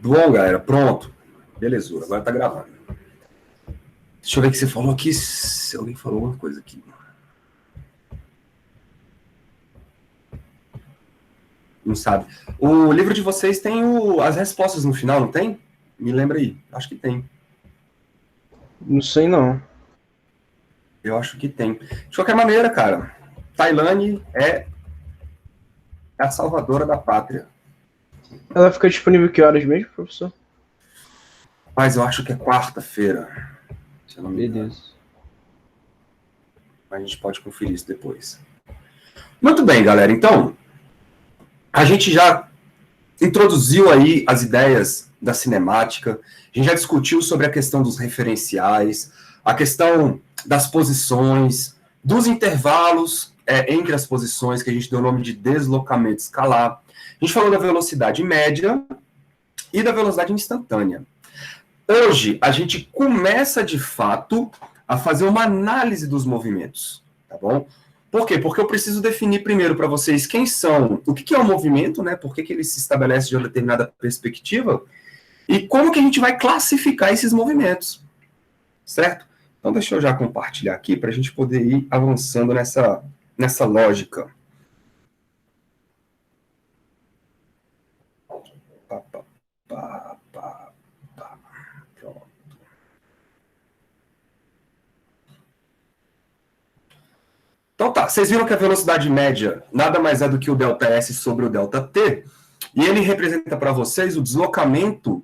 Bom, galera, pronto. Belezura, agora tá gravando. Deixa eu ver o que você falou aqui. Se alguém falou alguma coisa aqui. Não sabe. O livro de vocês tem as respostas no final, não tem? Me lembra aí. Acho que tem. Não sei, não. Eu acho que tem. De qualquer maneira, cara, Tailândia é a salvadora da pátria. Ela fica disponível que horas mesmo, professor? Mas eu acho que é quarta-feira. Se eu não me engano. Beleza. A gente pode conferir isso depois. Muito bem, galera. Então, a gente já introduziu aí as ideias da cinemática, a gente já discutiu sobre a questão dos referenciais, a questão das posições, dos intervalos entre as posições, que a gente deu o nome de deslocamento escalar. A gente falou da velocidade média e da velocidade instantânea. Hoje, a gente começa, de fato, a fazer uma análise dos movimentos, tá bom? Por quê? Porque eu preciso definir primeiro para vocês quem são, o que é o movimento, né? Por que ele se estabelece de uma determinada perspectiva e como que a gente vai classificar esses movimentos, certo? Então, deixa eu já compartilhar aqui para a gente poder ir avançando nessa lógica. Então tá, vocês viram que a velocidade média nada mais é do que o ΔS sobre o ΔT, e ele representa para vocês o deslocamento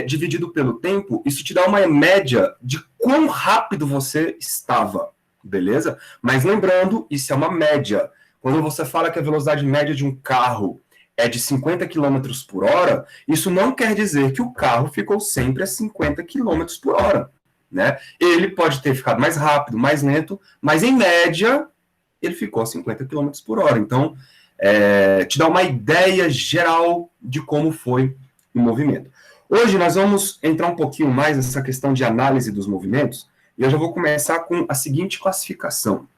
dividido pelo tempo. Isso te dá uma média de quão rápido você estava, beleza? Mas lembrando, isso é uma média. Quando você fala que a velocidade média de um carro é de 50 km por hora, isso não quer dizer que o carro ficou sempre a 50 km por hora, né? Ele pode ter ficado mais rápido, mais lento, mas em média ele ficou a 50 km por hora. Então, te dá uma ideia geral de como foi o movimento. Hoje nós vamos entrar um pouquinho mais nessa questão de análise dos movimentos, e eu já vou começar com a seguinte classificação.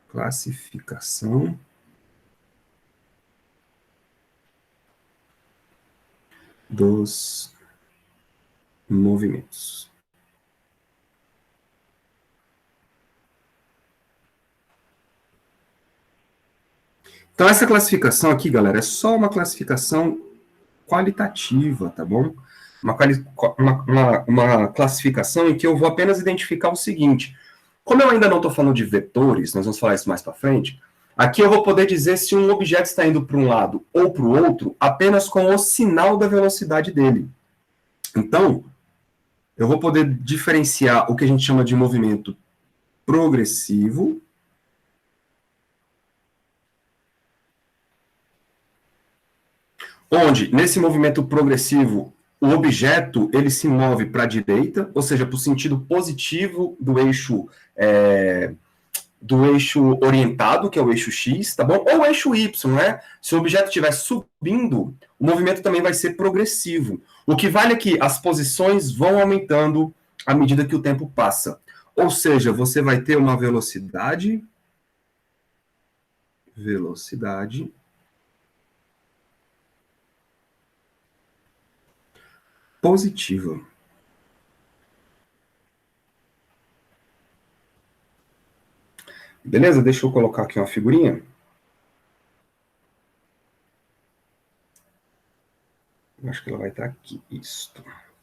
Classificação dos movimentos. Então, essa classificação aqui, galera, é só uma classificação qualitativa, tá bom? Uma classificação em que eu vou apenas identificar o seguinte: como eu ainda não estou falando de vetores, nós vamos falar isso mais para frente, aqui eu vou poder dizer se um objeto está indo para um lado ou para o outro apenas com o sinal da velocidade dele. Então, eu vou poder diferenciar o que a gente chama de movimento progressivo, onde, nesse movimento progressivo, o objeto ele se move para a direita, ou seja, para o sentido positivo do eixo orientado, que é o eixo X, tá bom? Ou o eixo Y, né? Se o objeto estiver subindo, o movimento também vai ser progressivo. O que vale é que as posições vão aumentando à medida que o tempo passa. Ou seja, você vai ter uma velocidade positiva. Beleza? Deixa eu colocar aqui uma figurinha. Eu acho que ela vai estar aqui. Isso.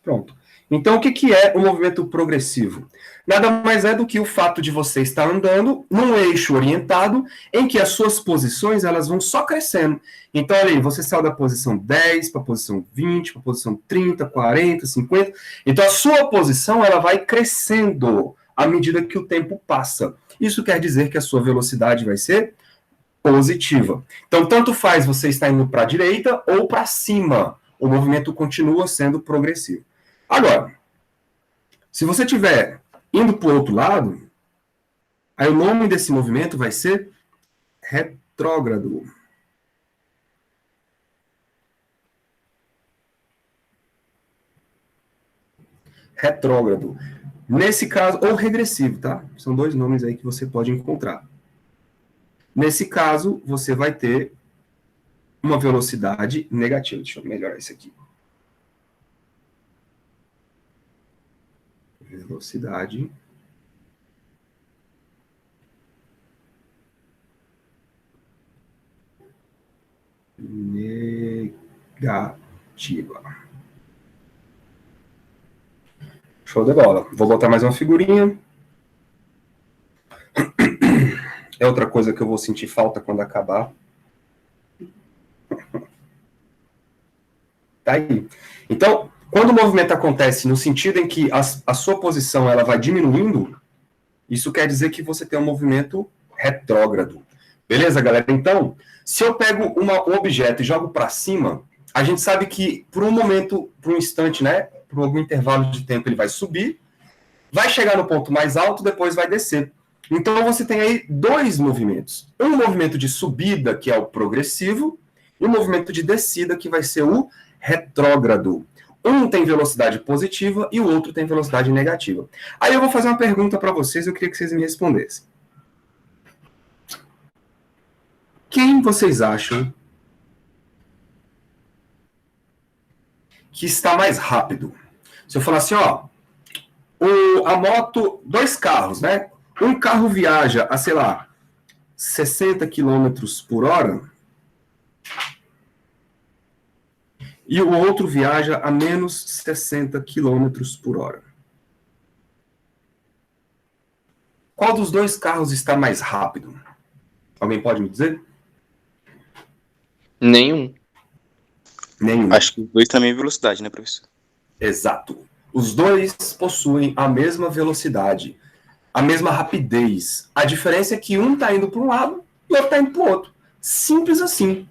Pronto. Então, o que é o movimento progressivo? Nada mais é do que o fato de você estar andando num eixo orientado em que as suas posições elas vão só crescendo. Então, olha aí, você saiu da posição 10 para a posição 20, para a posição 30, 40, 50. Então, a sua posição ela vai crescendo à medida que o tempo passa. Isso quer dizer que a sua velocidade vai ser positiva. Então, tanto faz você estar indo para a direita ou para cima. O movimento continua sendo progressivo. Agora, se você estiver indo para o outro lado, aí o nome desse movimento vai ser retrógrado. retrógrado. Nesse caso, ou regressivo, tá? São dois nomes aí que você pode encontrar. Nesse caso, você vai ter uma velocidade negativa. Deixa eu melhorar isso aqui. Velocidade negativa. Show de bola. Vou botar mais uma figurinha. É outra coisa que eu vou sentir falta quando acabar. Tá aí. Então, quando o movimento acontece no sentido em que a sua posição ela vai diminuindo, isso quer dizer que você tem um movimento retrógrado. Beleza, galera? Então, se eu pego um objeto e jogo para cima, a gente sabe que por um momento, por um instante, né, por algum intervalo de tempo, ele vai subir, vai chegar no ponto mais alto, depois vai descer. Então, você tem aí dois movimentos. Um movimento de subida, que é o progressivo, e um movimento de descida, que vai ser o retrógrado. Um tem velocidade positiva e o outro tem velocidade negativa. Aí eu vou fazer uma pergunta para vocês, eu queria que vocês me respondessem. Quem vocês acham que está mais rápido? Se eu falar assim, ó, a moto, dois carros, né? Um carro viaja a, sei lá, 60 km por hora e o outro viaja a menos 60 km por hora. Qual dos dois carros está mais rápido? Alguém pode me dizer? Nenhum. Nenhum. Acho que os dois também velocidade, né, professor? Exato. Os dois possuem a mesma velocidade, a mesma rapidez. A diferença é que um está indo para um lado e o outro está indo para o outro. Simples assim.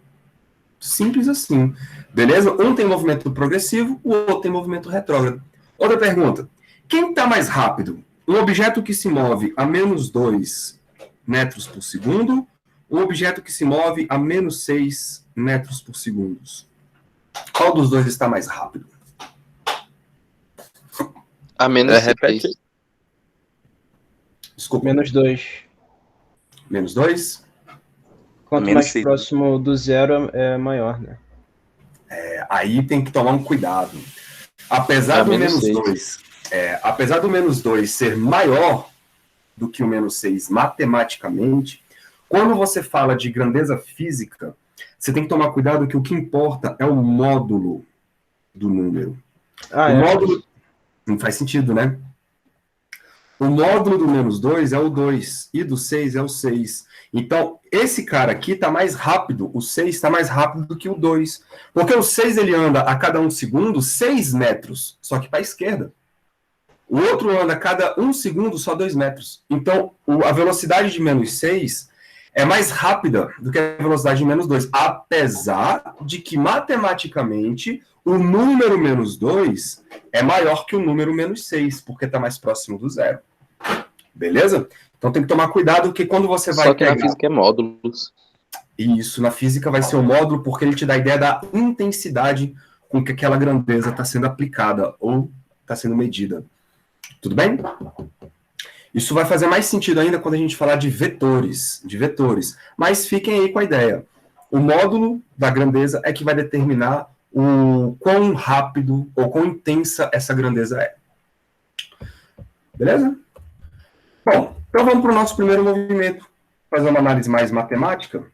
Simples assim. Beleza? Um tem movimento progressivo, o outro tem movimento retrógrado. Outra pergunta. Quem está mais rápido? Um objeto que se move a menos 2 metros por segundo, um objeto que se move a menos 6 metros por segundo. Qual dos dois está mais rápido? A menos 6. Desculpa. Menos 2. Menos 2? Quanto Menos mais 6. próximo do zero é maior, né? Aí tem que tomar um cuidado. Apesar do menos 2, apesar do menos 2 ser maior do que o menos 6 matematicamente, quando você fala de grandeza física, você tem que tomar cuidado que o que importa é o módulo do número. O módulo não faz sentido, né? O módulo do menos 2 é o 2 e do 6 é o 6. Então, esse cara aqui está mais rápido, o 6 está mais rápido do que o 2. Porque o 6 ele anda a cada 1 segundo 6 metros, só que para a esquerda. O outro anda a cada 1 segundo só 2 metros. Então, a velocidade de menos 6 é mais rápida do que a velocidade de menos 2. Apesar de que, matematicamente, o número menos 2 é maior que o número menos 6, porque está mais próximo do zero. Beleza? Então tem que tomar cuidado, porque quando você vai Só que pegar... na física é módulos. Isso, na física vai ser o módulo, porque ele te dá a ideia da intensidade com que aquela grandeza está sendo aplicada ou está sendo medida. Tudo bem? Isso vai fazer mais sentido ainda quando a gente falar de vetores. Mas fiquem aí com a ideia. O módulo da grandeza é que vai determinar o quão rápido ou quão intensa essa grandeza é. Beleza? Bom, então vamos para o nosso primeiro movimento. Fazer uma análise mais matemática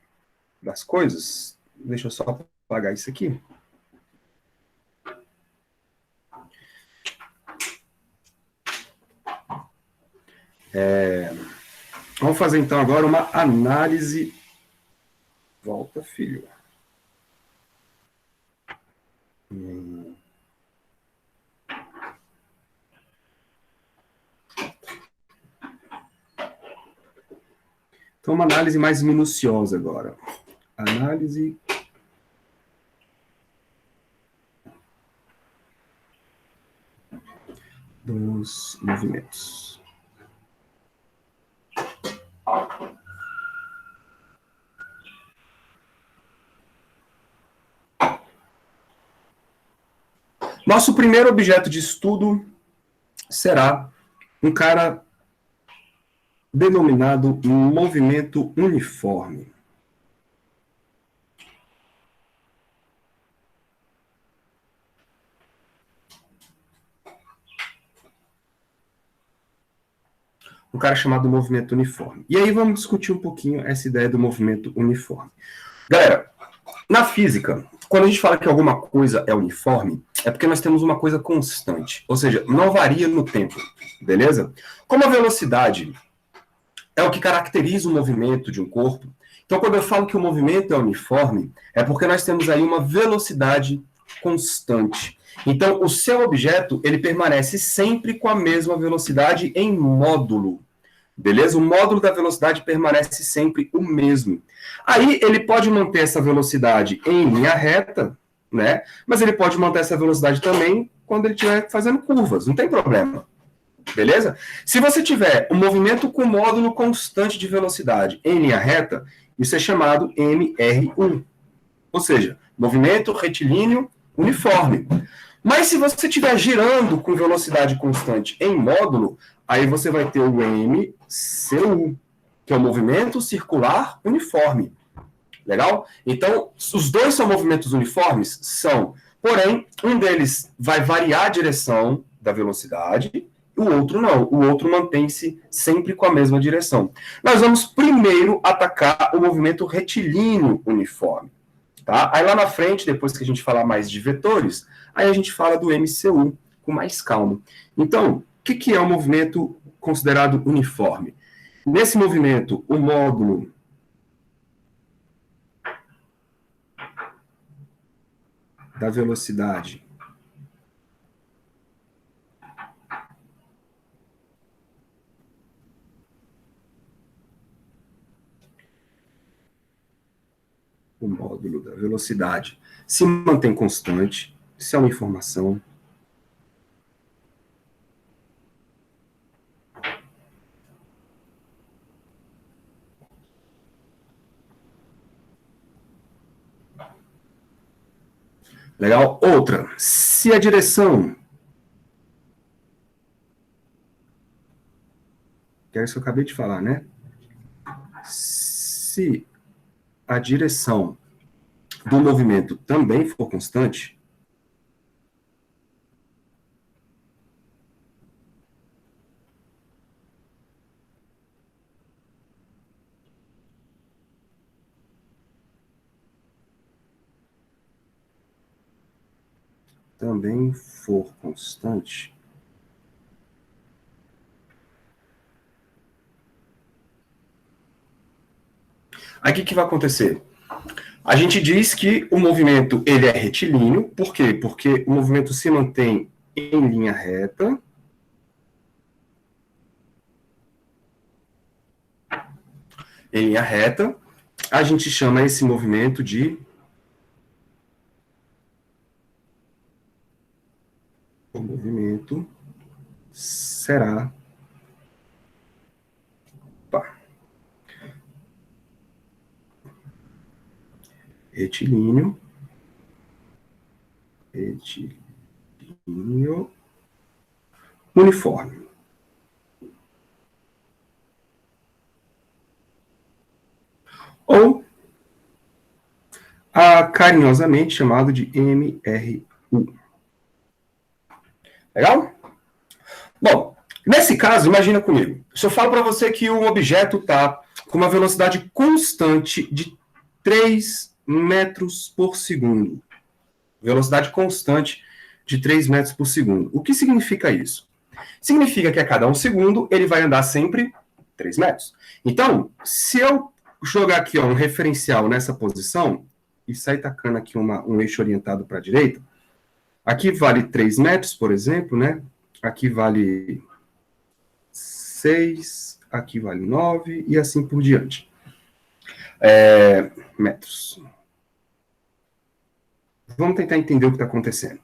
das coisas. Deixa eu só apagar isso aqui. Vamos fazer então agora uma análise. Volta, filho. Então, uma análise mais minuciosa agora. Análise dos movimentos. Nosso primeiro objeto de estudo será um cara denominado movimento uniforme. Um cara chamado movimento uniforme. E aí vamos discutir um pouquinho essa ideia do movimento uniforme. Galera, na física, quando a gente fala que alguma coisa é uniforme, é porque nós temos uma coisa constante, ou seja, não varia no tempo, beleza? Como a velocidade é o que caracteriza o movimento de um corpo, então quando eu falo que o movimento é uniforme, é porque nós temos aí uma velocidade constante. Então, o seu objeto, ele permanece sempre com a mesma velocidade em módulo, beleza? O módulo da velocidade permanece sempre o mesmo. Aí, ele pode manter essa velocidade em linha reta, né? Mas ele pode manter essa velocidade também quando ele estiver fazendo curvas, não tem problema, beleza? Se você tiver um movimento com módulo constante de velocidade em linha reta, isso é chamado MR1, ou seja, movimento retilíneo uniforme. Mas se você estiver girando com velocidade constante em módulo, aí você vai ter o MCU, que é o movimento circular uniforme. Legal? Então, os dois são movimentos uniformes? São. Porém, um deles vai variar a direção da velocidade, o outro não. O outro mantém-se sempre com a mesma direção. Nós vamos primeiro atacar o movimento retilíneo uniforme. Tá? Aí lá na frente, depois que a gente falar mais de vetores, aí a gente fala do MCU com mais calma. Então, o que é um movimento considerado uniforme? Nesse movimento, o módulo da velocidade se mantém constante, isso é uma informação. Legal? Outra, se a direção... Que é isso que eu acabei de falar, né? Se a direção do movimento também for constante, aí o que vai acontecer? A gente diz que o movimento ele é retilíneo, por quê? Porque o movimento se mantém em linha reta. Em linha reta, a gente chama esse movimento de o movimento será retilíneo uniforme. Ou carinhosamente chamado de MRU. Legal? Bom, nesse caso, imagina comigo. Se eu falo para você que um objeto está com uma velocidade constante de 3 metros por segundo. Velocidade constante de 3 metros por segundo. O que significa isso? Significa que a cada 1 segundo ele vai andar sempre 3 metros. Então, se eu jogar aqui um referencial nessa posição e sair tacando aqui um eixo orientado para a direita, aqui vale 3 metros, por exemplo, né? Aqui vale 6, aqui vale 9 e assim por diante. Metros. Vamos tentar entender o que está acontecendo.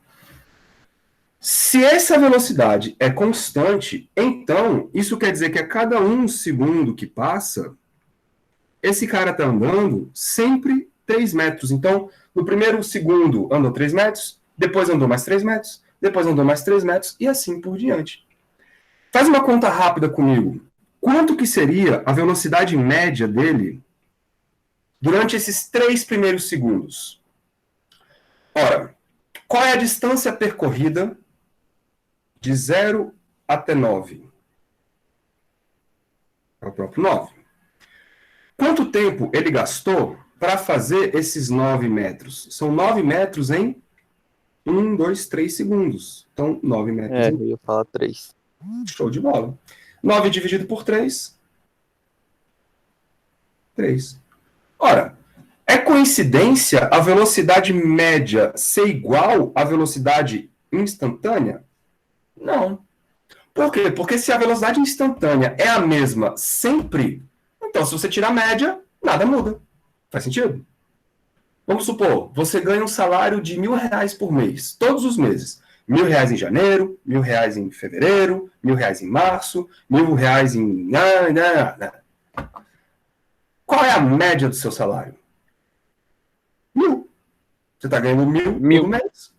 Se essa velocidade é constante, então isso quer dizer que a cada 1 segundo que passa, esse cara está andando sempre 3 metros. Então, no primeiro segundo andou 3 metros, depois andou mais 3 metros, depois andou mais 3 metros e assim por diante. Faz uma conta rápida comigo. Quanto que seria a velocidade média dele durante esses 3 primeiros segundos? Ora, qual é a distância percorrida de 0 até 9? É o próprio 9. Quanto tempo ele gastou para fazer esses 9 metros? São 9 metros em 1, 2, 3 segundos. Então, 9 metros em... eu ia falar 3. Show de bola. 9 dividido por 3. 3. Ora, é coincidência a velocidade média ser igual à velocidade instantânea? Não. Por quê? Porque se a velocidade instantânea é a mesma sempre, então se você tirar a média, nada muda. Faz sentido? Vamos supor, você ganha um salário de R$1.000 por mês, todos os meses. R$1.000 em janeiro, R$1.000 em fevereiro, R$1.000 em março, R$1.000 em... Qual é a média do seu salário? 1.000. Você está ganhando 1.000 por mês.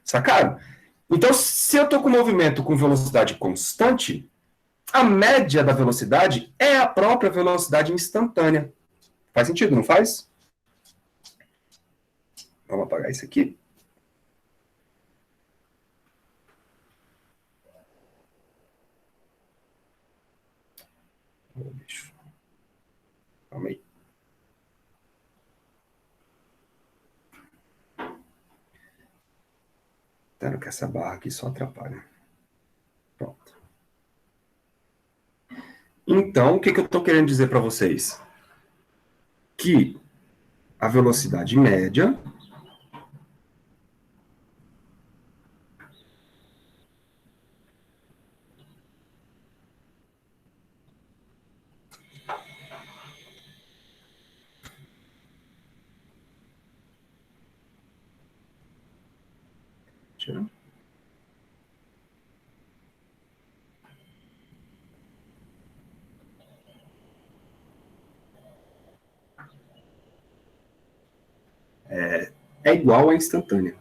Sacaram? Então, se eu estou com movimento com velocidade constante, a média da velocidade é a própria velocidade instantânea. Faz sentido, não faz? Vamos apagar isso aqui. Bicho. Calma aí. Espero que essa barra aqui só atrapalha. Pronto. Então, o que eu estou querendo dizer para vocês? Que a velocidade média é igual à instantânea.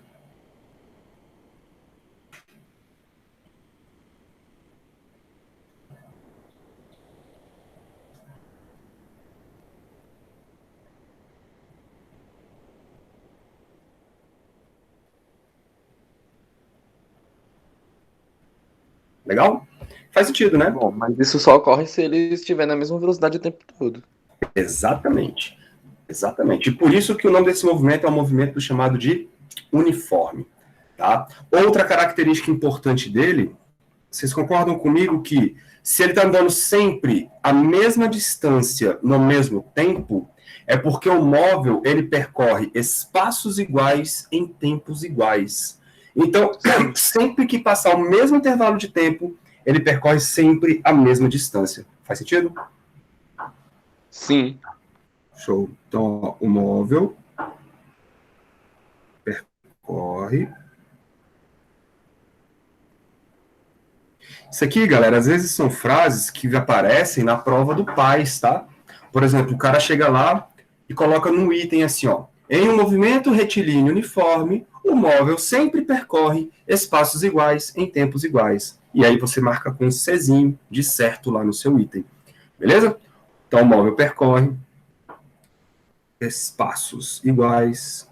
Legal? Faz sentido, né? Bom, mas isso só ocorre se ele estiver na mesma velocidade o tempo todo. Exatamente. Exatamente. E por isso que o nome desse movimento é um movimento chamado de uniforme. Tá? Outra característica importante dele, vocês concordam comigo que se ele está andando sempre a mesma distância no mesmo tempo, é porque o móvel ele percorre espaços iguais em tempos iguais. Então, sempre que passar o mesmo intervalo de tempo, ele percorre sempre a mesma distância. Faz sentido? Sim. Show. Então, ó, o móvel percorre. Isso aqui, galera, às vezes são frases que aparecem na prova do PAS, tá? Por exemplo, o cara chega lá e coloca num item assim, ó. Em um movimento retilíneo uniforme, o móvel sempre percorre espaços iguais em tempos iguais. E aí você marca com um Czinho de certo lá no seu item. Beleza? Então, o móvel percorre espaços iguais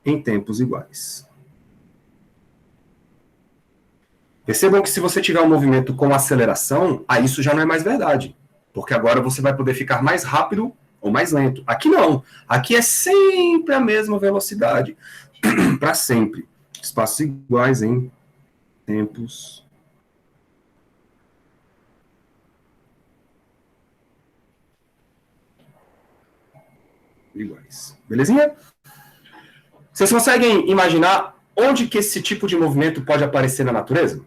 em tempos iguais. Percebam que se você tiver um movimento com aceleração, aí isso já não é mais verdade. Porque agora você vai poder ficar mais rápido ou mais lento. Aqui não. Aqui é sempre a mesma velocidade. Para sempre. Espaços iguais em tempos iguais. Belezinha? Vocês conseguem imaginar onde que esse tipo de movimento pode aparecer na natureza?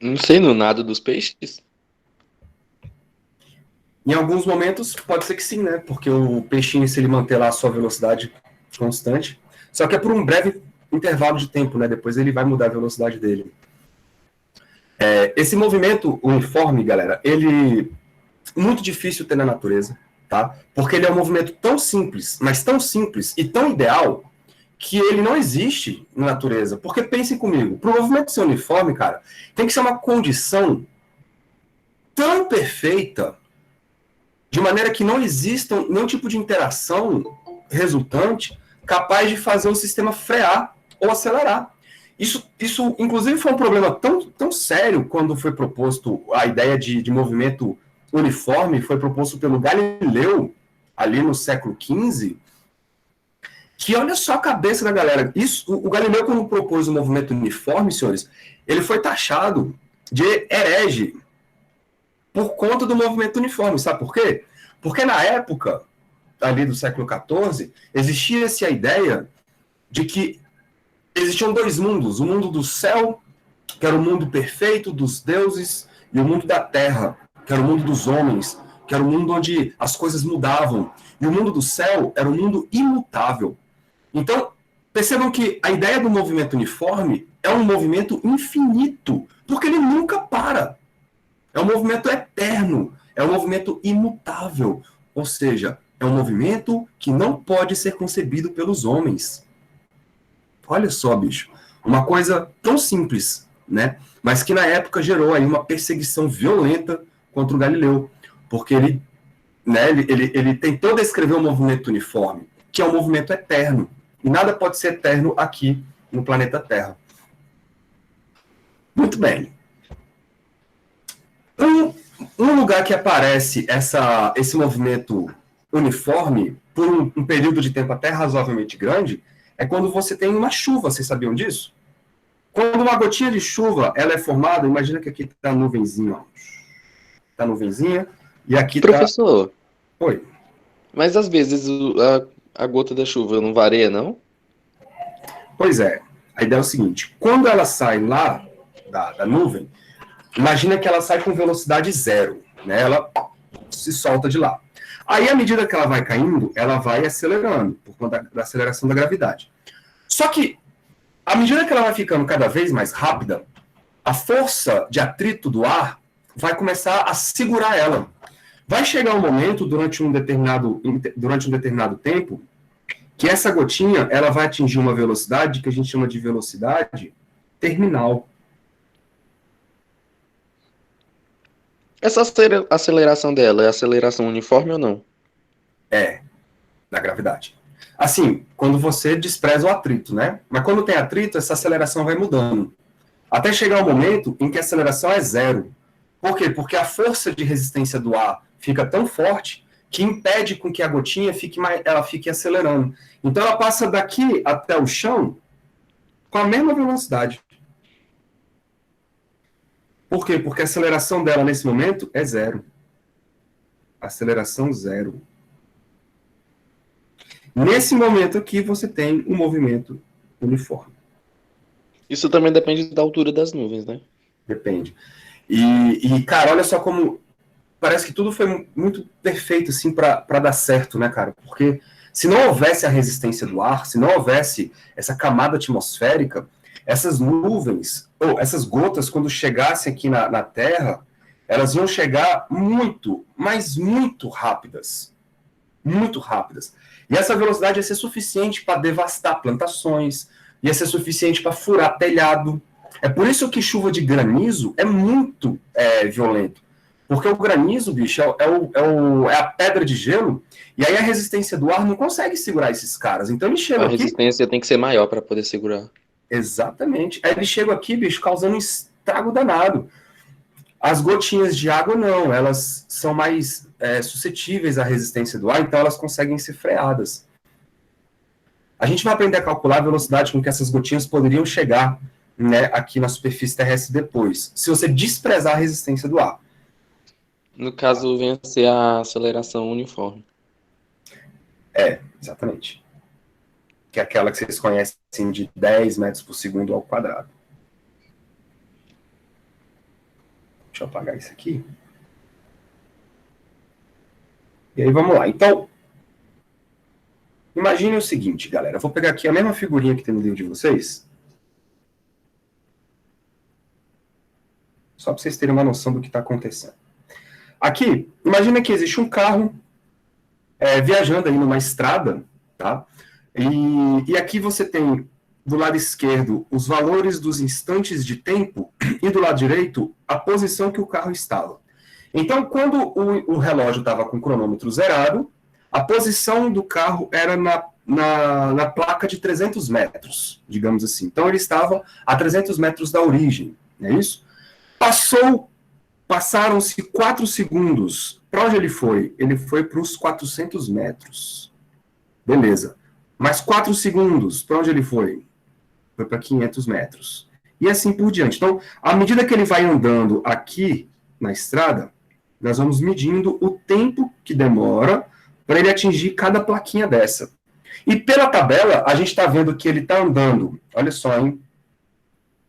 Não sei, no nado dos peixes? Em alguns momentos, pode ser que sim, né? Porque o peixinho, se ele manter lá a sua velocidade constante, só que é por um breve intervalo de tempo, né? Depois ele vai mudar a velocidade dele. Esse movimento uniforme, galera, ele é muito difícil ter na natureza, tá? Porque ele é um movimento tão simples, mas tão simples e tão ideal, que ele não existe na natureza. Porque pensem comigo, para o movimento ser uniforme, cara, tem que ser uma condição tão perfeita, de maneira que não exista nenhum tipo de interação resultante capaz de fazer o sistema frear ou acelerar. Isso inclusive, foi um problema tão sério quando foi proposto a ideia de movimento uniforme, foi proposto pelo Galileu, ali no século XV, que olha só a cabeça da galera. O Galileu, quando propôs o movimento uniforme, senhores, ele foi taxado de herege por conta do movimento uniforme. Sabe por quê? Porque na época, ali do século XIV, existia-se a ideia de que existiam dois mundos, o mundo do céu, que era o mundo perfeito dos deuses, e o mundo da terra, que era o mundo dos homens, que era o mundo onde as coisas mudavam. E o mundo do céu era o mundo imutável. Então, percebam que a ideia do movimento uniforme é um movimento infinito, porque ele nunca para. É um movimento eterno, é um movimento imutável. Ou seja, é um movimento que não pode ser concebido pelos homens. Olha só, bicho. Uma coisa tão simples, né? Mas que na época gerou aí uma perseguição violenta contra o Galileu. Porque ele tentou descrever um movimento uniforme, que é um movimento eterno. E nada pode ser eterno aqui no planeta Terra. Muito bem. Um lugar que aparece esse movimento uniforme por um período de tempo até razoavelmente grande é quando você tem uma chuva. Vocês sabiam disso? Quando uma gotinha de chuva ela é formada, imagina que aqui está a nuvenzinha. Está a nuvenzinha e aqui está... Professor, Oi. mas às vezes a gota da chuva não varia, não? Pois é. A ideia é o seguinte. Quando ela sai lá da nuvem, imagina que ela sai com velocidade zero, né? Ela se solta de lá. Aí, à medida que ela vai caindo, ela vai acelerando, por conta da aceleração da gravidade. Só que, à medida que ela vai ficando cada vez mais rápida, a força de atrito do ar vai começar a segurar ela. Vai chegar um momento, durante um determinado tempo, que essa gotinha ela vai atingir uma velocidade que a gente chama de velocidade terminal. Essa aceleração dela é aceleração uniforme ou não? É, da gravidade. Assim, quando você despreza o atrito, né? Mas quando tem atrito, essa aceleração vai mudando. Até chegar o momento em que a aceleração é zero. Por quê? Porque a força de resistência do ar fica tão forte que impede com que a gotinha ela fique acelerando. Então ela passa daqui até o chão com a mesma velocidade. Por quê? Porque a aceleração dela nesse momento é zero. Aceleração zero. Nesse momento aqui você tem um movimento uniforme. Isso também depende da altura das nuvens, né? Depende. E cara, olha só como parece que tudo foi muito perfeito assim para dar certo, né, cara? Porque se não houvesse a resistência do ar, se não houvesse essa camada atmosférica, essas nuvens, ou essas gotas, quando chegassem aqui na Terra, elas iam chegar muito, mas muito rápidas. Muito rápidas. E essa velocidade ia ser suficiente para devastar plantações, ia ser suficiente para furar telhado. É por isso que chuva de granizo é muito violento. Porque o granizo, bicho, é a pedra de gelo, e aí a resistência do ar não consegue segurar esses caras. Então eles chegam A aqui... resistência tem que ser maior para poder segurar. Exatamente. Aí eles chegam aqui, bicho, causando um estrago danado. As gotinhas de água não, elas são mais suscetíveis à resistência do ar, então elas conseguem ser freadas. A gente vai aprender a calcular a velocidade com que essas gotinhas poderiam chegar, né, aqui na superfície terrestre depois, se você desprezar a resistência do ar. No caso, vem a ser a aceleração uniforme. Exatamente. Que é aquela que vocês conhecem de 10 metros por segundo ao quadrado. Deixa eu apagar isso aqui. E aí vamos lá. Então, imagine o seguinte, galera. Eu vou pegar aqui a mesma figurinha que tem no livro de vocês. Só para vocês terem uma noção do que está acontecendo. Aqui, imagina que existe um carro viajando aí numa estrada, tá? E aqui você tem, do lado esquerdo, os valores dos instantes de tempo e do lado direito, a posição que o carro estava. Então, quando o relógio estava com o cronômetro zerado, a posição do carro era na placa de 300 metros, digamos assim. Então, ele estava a 300 metros da origem, não é isso? Passaram-se 4 segundos. Para onde ele foi? Ele foi para os 400 metros. Beleza. Mais 4 segundos. Para onde ele foi? Foi para 500 metros. E assim por diante. Então, à medida que ele vai andando aqui na estrada, nós vamos medindo o tempo que demora para ele atingir cada plaquinha dessa. E pela tabela, a gente está vendo que ele está andando, olha só, hein?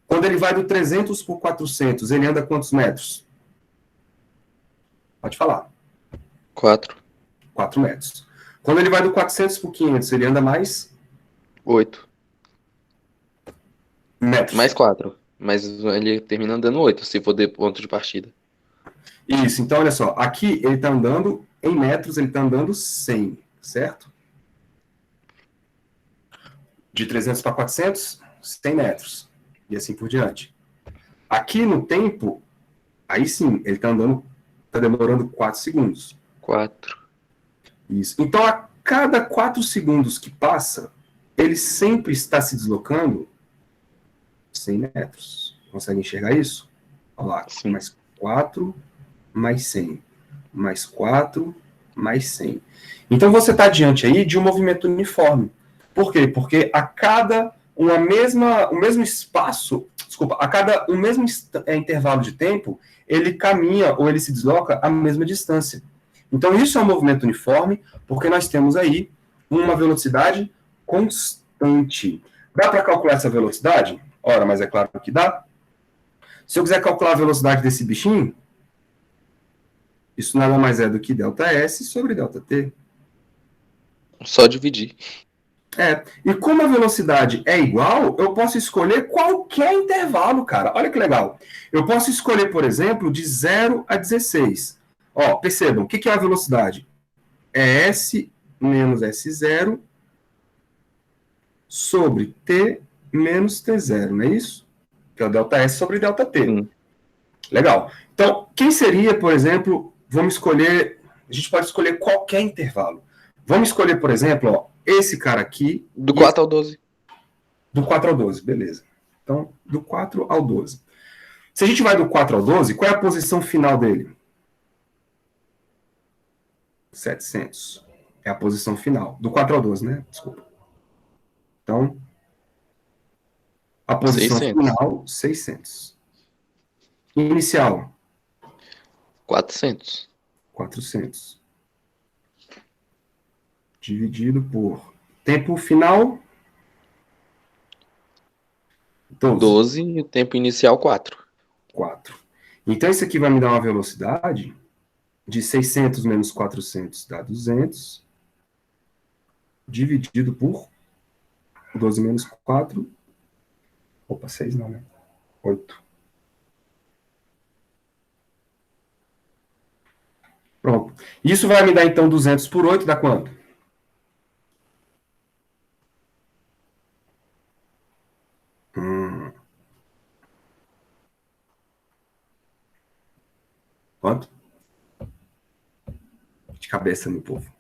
Quando ele vai do 300 por 400, ele anda quantos metros? Pode falar. 4. 4 metros. Quando ele vai do 400 por 500, ele anda mais 8. metros. Mais 4. Mas ele termina andando 8, se for de ponto de partida. Isso, então olha só, aqui ele está andando em metros, ele está andando 100, certo? De 300 para 400, 100 metros. E assim por diante. Aqui no tempo, aí sim, ele está andando, está demorando 4 segundos. 4. Isso. Então, a cada 4 segundos que passa, ele sempre está se deslocando 100 metros. Consegue enxergar isso? Olha lá, Sim. mais 4, mais 100. Mais 4, mais 100. Então, você está diante aí de um movimento uniforme. Por quê? Porque a cada o mesmo espaço, desculpa, a cada o mesmo intervalo de tempo, ele caminha ou ele se desloca a mesma distância. Então, isso é um movimento uniforme, porque nós temos aí uma velocidade constante. Dá para calcular essa velocidade? Ora, mas é claro que dá. Se eu quiser calcular a velocidade desse bichinho, isso nada mais é do que ΔS sobre ΔT. Só dividir. E como a velocidade é igual, eu posso escolher qualquer intervalo, cara. Olha que legal. Eu posso escolher, por exemplo, de 0 a 16. Ó, percebam, o que é a velocidade? É S menos S0 sobre T menos T0, não é isso? Que é o ΔS sobre ΔT. Legal. Então, quem seria, por exemplo, vamos escolher, a gente pode escolher qualquer intervalo. Vamos escolher, por exemplo, ó, esse cara aqui. Do 4 ao 12. Do 4 ao 12, beleza. Então, do 4 ao 12. Se a gente vai do 4 ao 12, qual é a posição final dele? 700. É a posição final. Do 4 ao 12, né? Desculpa. Então, a posição 600. final, 600. Inicial, 400. 400. Dividido por tempo final, 12 e o tempo inicial 4. 4. Então, isso aqui vai me dar uma velocidade de 600 menos 400 dá 200, dividido por 12 menos 4. Opa, 6 não, né? 8. Pronto. Isso vai me dar, então, 200 por 8, dá quanto? Quanto? De cabeça, meu povo.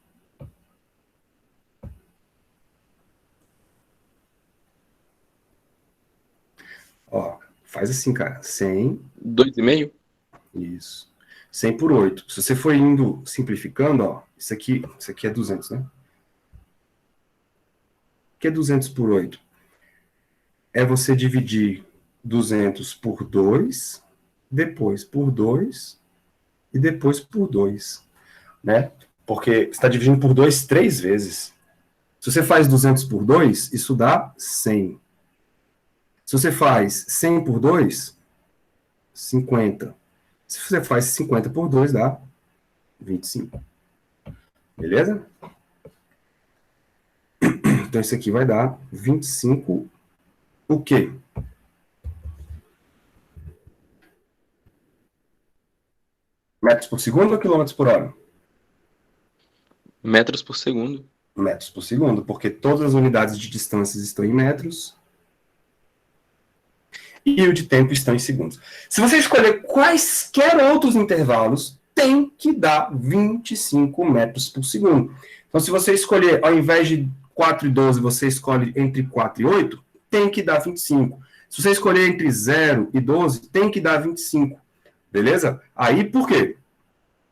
Ó, faz assim, cara. 100. 2,5? Isso. 100 por 8. Se você for indo simplificando, ó, isso aqui é 200, né? O que é 200 por 8? É você dividir 200 por 2, depois por 2 e depois por 2, né? Porque você está dividindo por 2 3 vezes. Se você faz 200 por 2, isso dá 100. Se você faz 100 por 2, 50. Se você faz 50 por 2, dá 25. Beleza? Então, isso aqui vai dar 25 o quê? Metros por segundo ou quilômetros por hora? Metros por segundo. Metros por segundo, porque todas as unidades de distâncias estão em metros e o de tempo estão em segundos. Se você escolher quaisquer outros intervalos, tem que dar 25 metros por segundo. Então, se você escolher, ao invés de 4 e 12, você escolhe entre 4 e 8, tem que dar 25. Se você escolher entre 0 e 12, tem que dar 25. Beleza? Aí, por quê?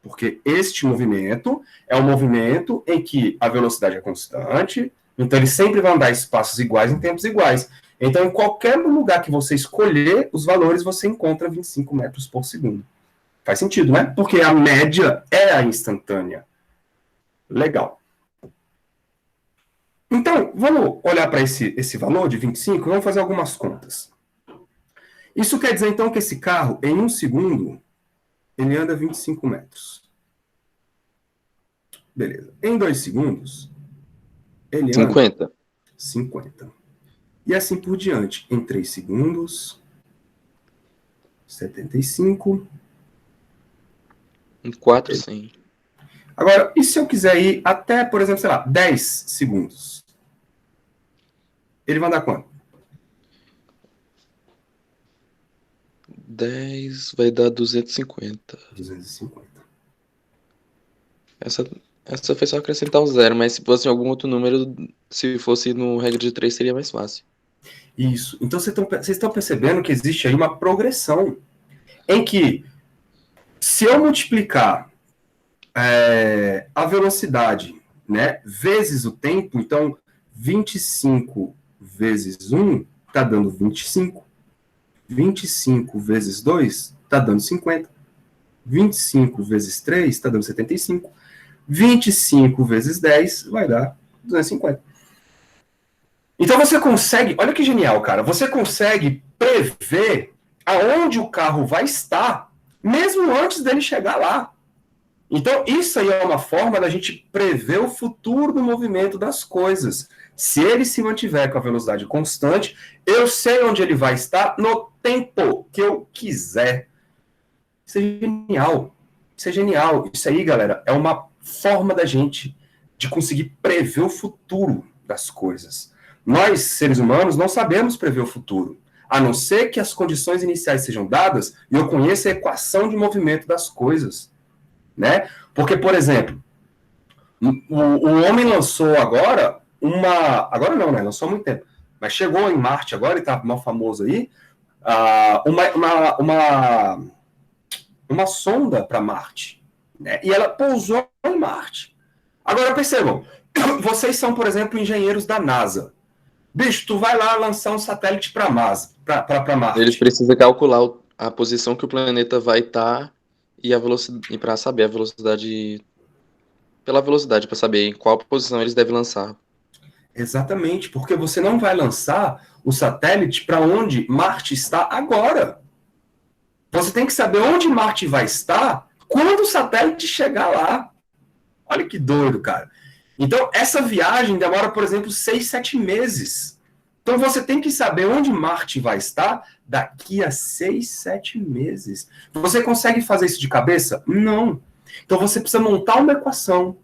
Porque este movimento é um movimento em que a velocidade é constante, então ele sempre vai andar em espaços iguais em tempos iguais. Então, em qualquer lugar que você escolher os valores, você encontra 25 metros por segundo. Faz sentido, né? Porque a média é a instantânea. Legal. Então, vamos olhar para esse valor de 25 e vamos fazer algumas contas. Isso quer dizer, então, que esse carro, em 1 segundo, ele anda 25 metros. Beleza. Em 2 segundos, ele anda 50. 50. E assim por diante. Em 3 segundos, 75. Em 4, 100. Agora, e se eu quiser ir até, por exemplo, sei lá, 10 segundos? Ele vai andar quanto? 10 vai dar 250. 250. Essa foi só acrescentar um zero, mas se fosse algum outro número, se fosse no regra de 3, seria mais fácil. Isso. Então, vocês estão percebendo que existe aí uma progressão em que, se eu multiplicar a velocidade, né, vezes o tempo, então 25 vezes 1 está dando 25. 25 vezes 2 está dando 50. 25 vezes 3 está dando 75. 25 vezes 10 vai dar 250. Então você consegue, olha que genial, cara, você consegue prever aonde o carro vai estar, mesmo antes dele chegar lá. Então isso aí é uma forma da gente prever o futuro do movimento das coisas. Se ele se mantiver com a velocidade constante, eu sei onde ele vai estar no tempo que eu quiser. Isso é genial. Isso é genial. Isso aí, galera, é uma forma da gente de conseguir prever o futuro das coisas. Nós, seres humanos, não sabemos prever o futuro, a não ser que as condições iniciais sejam dadas e eu conheça a equação de movimento das coisas, né? Porque, por exemplo, o homem lançou agora agora não, né? Lançou há muito tempo. Mas chegou em Marte agora, e está mal famoso aí, uma sonda para Marte. Né? E ela pousou em Marte. Agora percebam, vocês são, por exemplo, engenheiros da NASA. Bicho, tu vai lá lançar um satélite para Marte. Eles precisam calcular a posição que o planeta vai estar e a velocidade, e para saber a velocidade, pela velocidade, para saber em qual posição eles devem lançar. Exatamente, porque você não vai lançar o satélite para onde Marte está agora. Você tem que saber onde Marte vai estar quando o satélite chegar lá. Olha que doido, cara. Então, essa viagem demora, por exemplo, 6, 7 meses. Então, você tem que saber onde Marte vai estar daqui a 6, 7 meses. Você consegue fazer isso de cabeça? Não. Então, você precisa montar uma equação,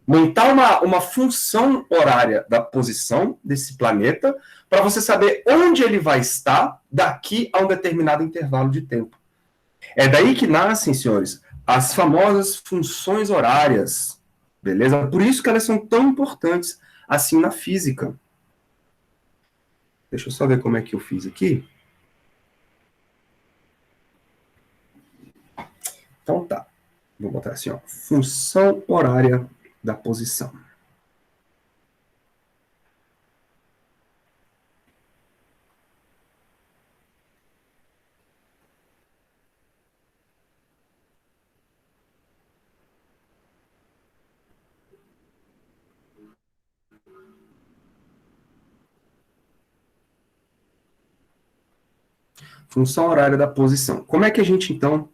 montar uma função horária da posição desse planeta para você saber onde ele vai estar daqui a um determinado intervalo de tempo. É daí que nascem, senhores, as famosas funções horárias, beleza? Por isso que elas são tão importantes assim na física. Deixa eu só ver como é que eu fiz aqui. Então tá. Vou botar assim, ó. Função horária da posição. Função horária da posição. Como é que a gente, então,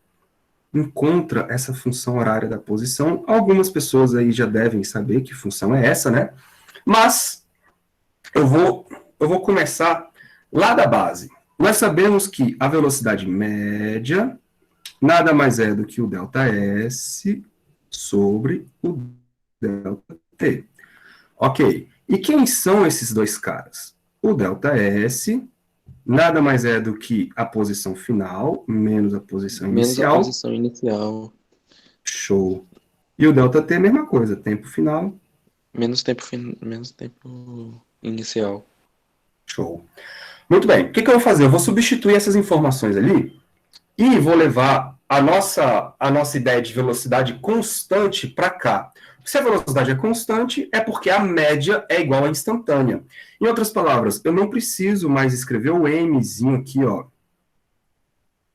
encontra essa função horária da posição? Algumas pessoas aí já devem saber que função é essa, né? Mas eu vou começar lá da base. Nós sabemos que a velocidade média nada mais é do que o ΔS sobre o ΔT. Ok. E quem são esses dois caras? O ΔS nada mais é do que a posição final menos a posição Menos a inicial. posição inicial. Show. E o ΔT é a mesma coisa, tempo final. Menos tempo inicial. Show. Muito bem. O que eu vou fazer? Eu vou substituir essas informações ali e vou levar a nossa ideia de velocidade constante para cá. Se a velocidade é constante, é porque a média é igual à instantânea. Em outras palavras, eu não preciso mais escrever o mzinho aqui, ó.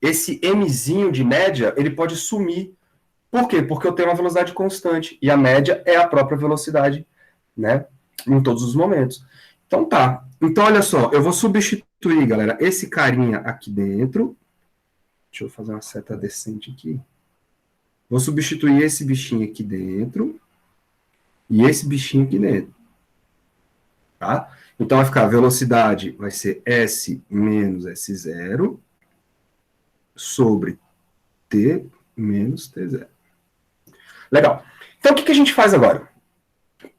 Esse mzinho de média, ele pode sumir. Por quê? Porque eu tenho uma velocidade constante. E a média é a própria velocidade, né? Em todos os momentos. Então tá. Então, olha só, eu vou substituir, galera, esse carinha aqui dentro. Deixa eu fazer uma seta decente aqui. Vou substituir esse bichinho aqui dentro e esse bichinho aqui dentro. Tá? Então vai ficar, a velocidade vai ser S menos S0 sobre T menos T0. Legal. Então o que a gente faz agora?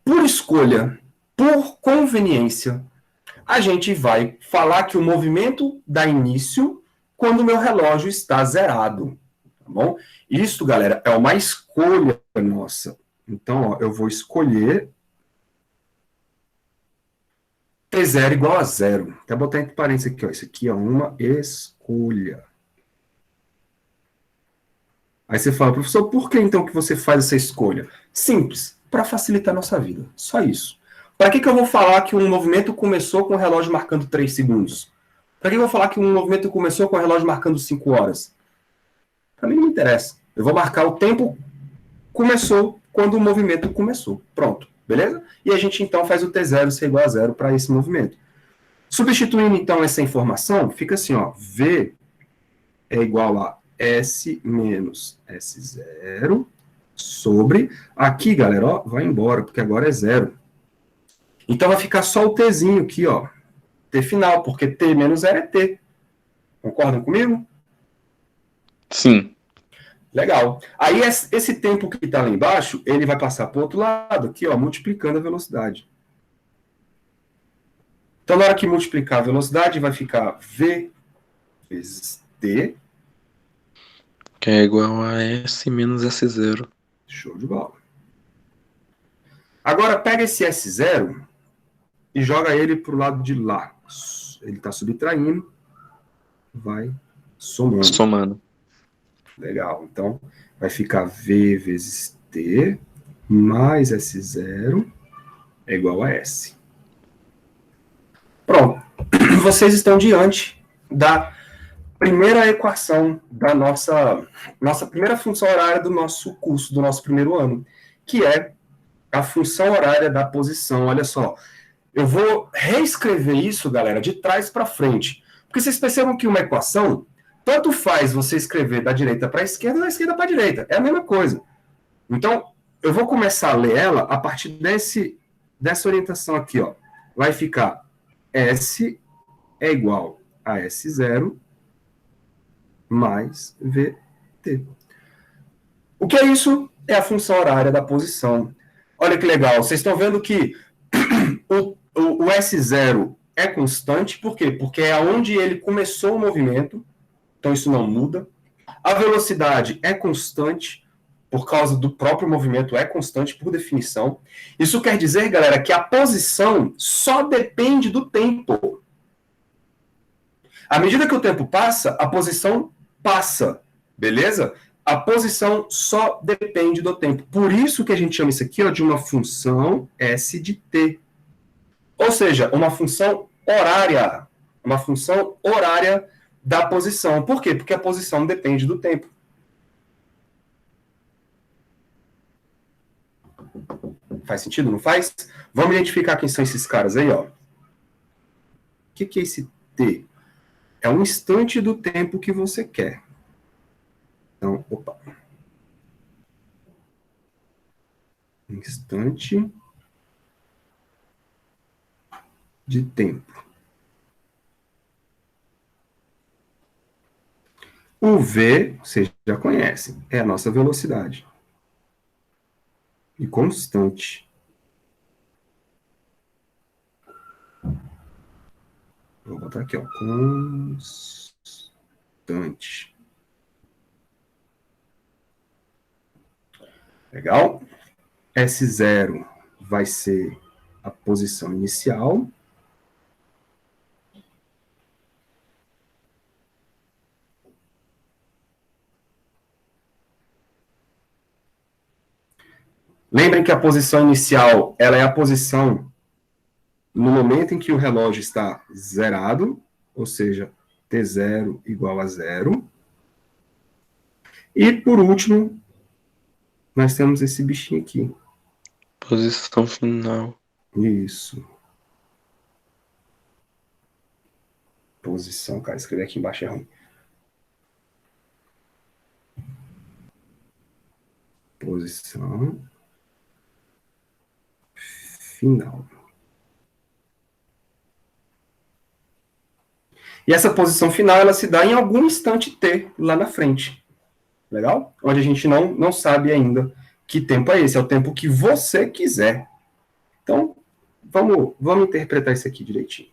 Por escolha, por conveniência, a gente vai falar que o movimento dá início quando o meu relógio está zerado. Tá bom? Isso, galera, é uma escolha nossa. Então, ó, eu vou escolher T0 igual a 0. Até botar entre parênteses aqui, ó. Isso aqui é uma escolha. Aí você fala, professor, por que então que você faz essa escolha? Simples, para facilitar a nossa vida. Só isso. Para que eu vou falar que um movimento começou com o relógio marcando 3 segundos? Para que eu vou falar que um movimento começou com o relógio marcando 5 horas? Para mim não me interessa. Eu vou marcar o tempo começou quando o movimento começou. Pronto, beleza? E a gente então faz o T0 ser igual a 0 para esse movimento. Substituindo então essa informação, fica assim, ó, V é igual a S menos S0 sobre, aqui, galera, ó, vai embora, porque agora é 0. Então vai ficar só o Tzinho aqui, ó, T final, porque T menos 0 é T. Concordam comigo? Sim. Legal. Aí esse tempo que está lá embaixo, ele vai passar para o outro lado, aqui, ó, multiplicando a velocidade. Então, na hora que multiplicar a velocidade, vai ficar V vezes T. Que é igual a S menos S0. Show de bola. Agora, pega esse S0 e joga ele para o lado de lá. Ele está subtraindo, vai somando. Somando. Legal. Então, vai ficar V vezes T mais S0 é igual a S. Pronto. Vocês estão diante da primeira equação da nossa primeira função horária do nosso curso, do nosso primeiro ano, que é a função horária da posição. Olha só, eu vou reescrever isso, galera, de trás para frente. Porque vocês percebam que uma equação, tanto faz você escrever da direita para a esquerda ou da esquerda para a direita. É a mesma coisa. Então, eu vou começar a ler ela a partir dessa orientação aqui, ó. Vai ficar S é igual a S0 mais VT. O que é isso? É a função horária da posição. Olha que legal, vocês estão vendo que o S0 é constante, por quê? Porque é onde ele começou o movimento, então isso não muda. A velocidade é constante, por causa do próprio movimento, é constante por definição. Isso quer dizer, galera, que a posição só depende do tempo. À medida que o tempo passa, a posição passa, beleza? A posição só depende do tempo. Por isso que a gente chama isso aqui, ó, de uma função S de t. Ou seja, uma função horária. Uma função horária da posição. Por quê? Porque a posição depende do tempo. Faz sentido? Não faz? Vamos identificar quem são esses caras aí, ó. O que é esse t? É um instante do tempo que você quer. Então, opa. Instante de tempo. O V, vocês já conhecem, é a nossa velocidade. E constante. Vou botar aqui, ó. Constante. Legal? S0 vai ser a posição inicial. Lembrem que a posição inicial, ela é a posição no momento em que o relógio está zerado, ou seja, T0 igual a zero. E, por último, nós temos esse bichinho aqui. Posição final. Isso. Posição, cara, escrever aqui embaixo é ruim. Posição final. E essa posição final, ela se dá em algum instante t lá na frente. Legal? Onde a gente não sabe ainda que tempo é esse. É o tempo que você quiser. Então, vamos interpretar isso aqui direitinho.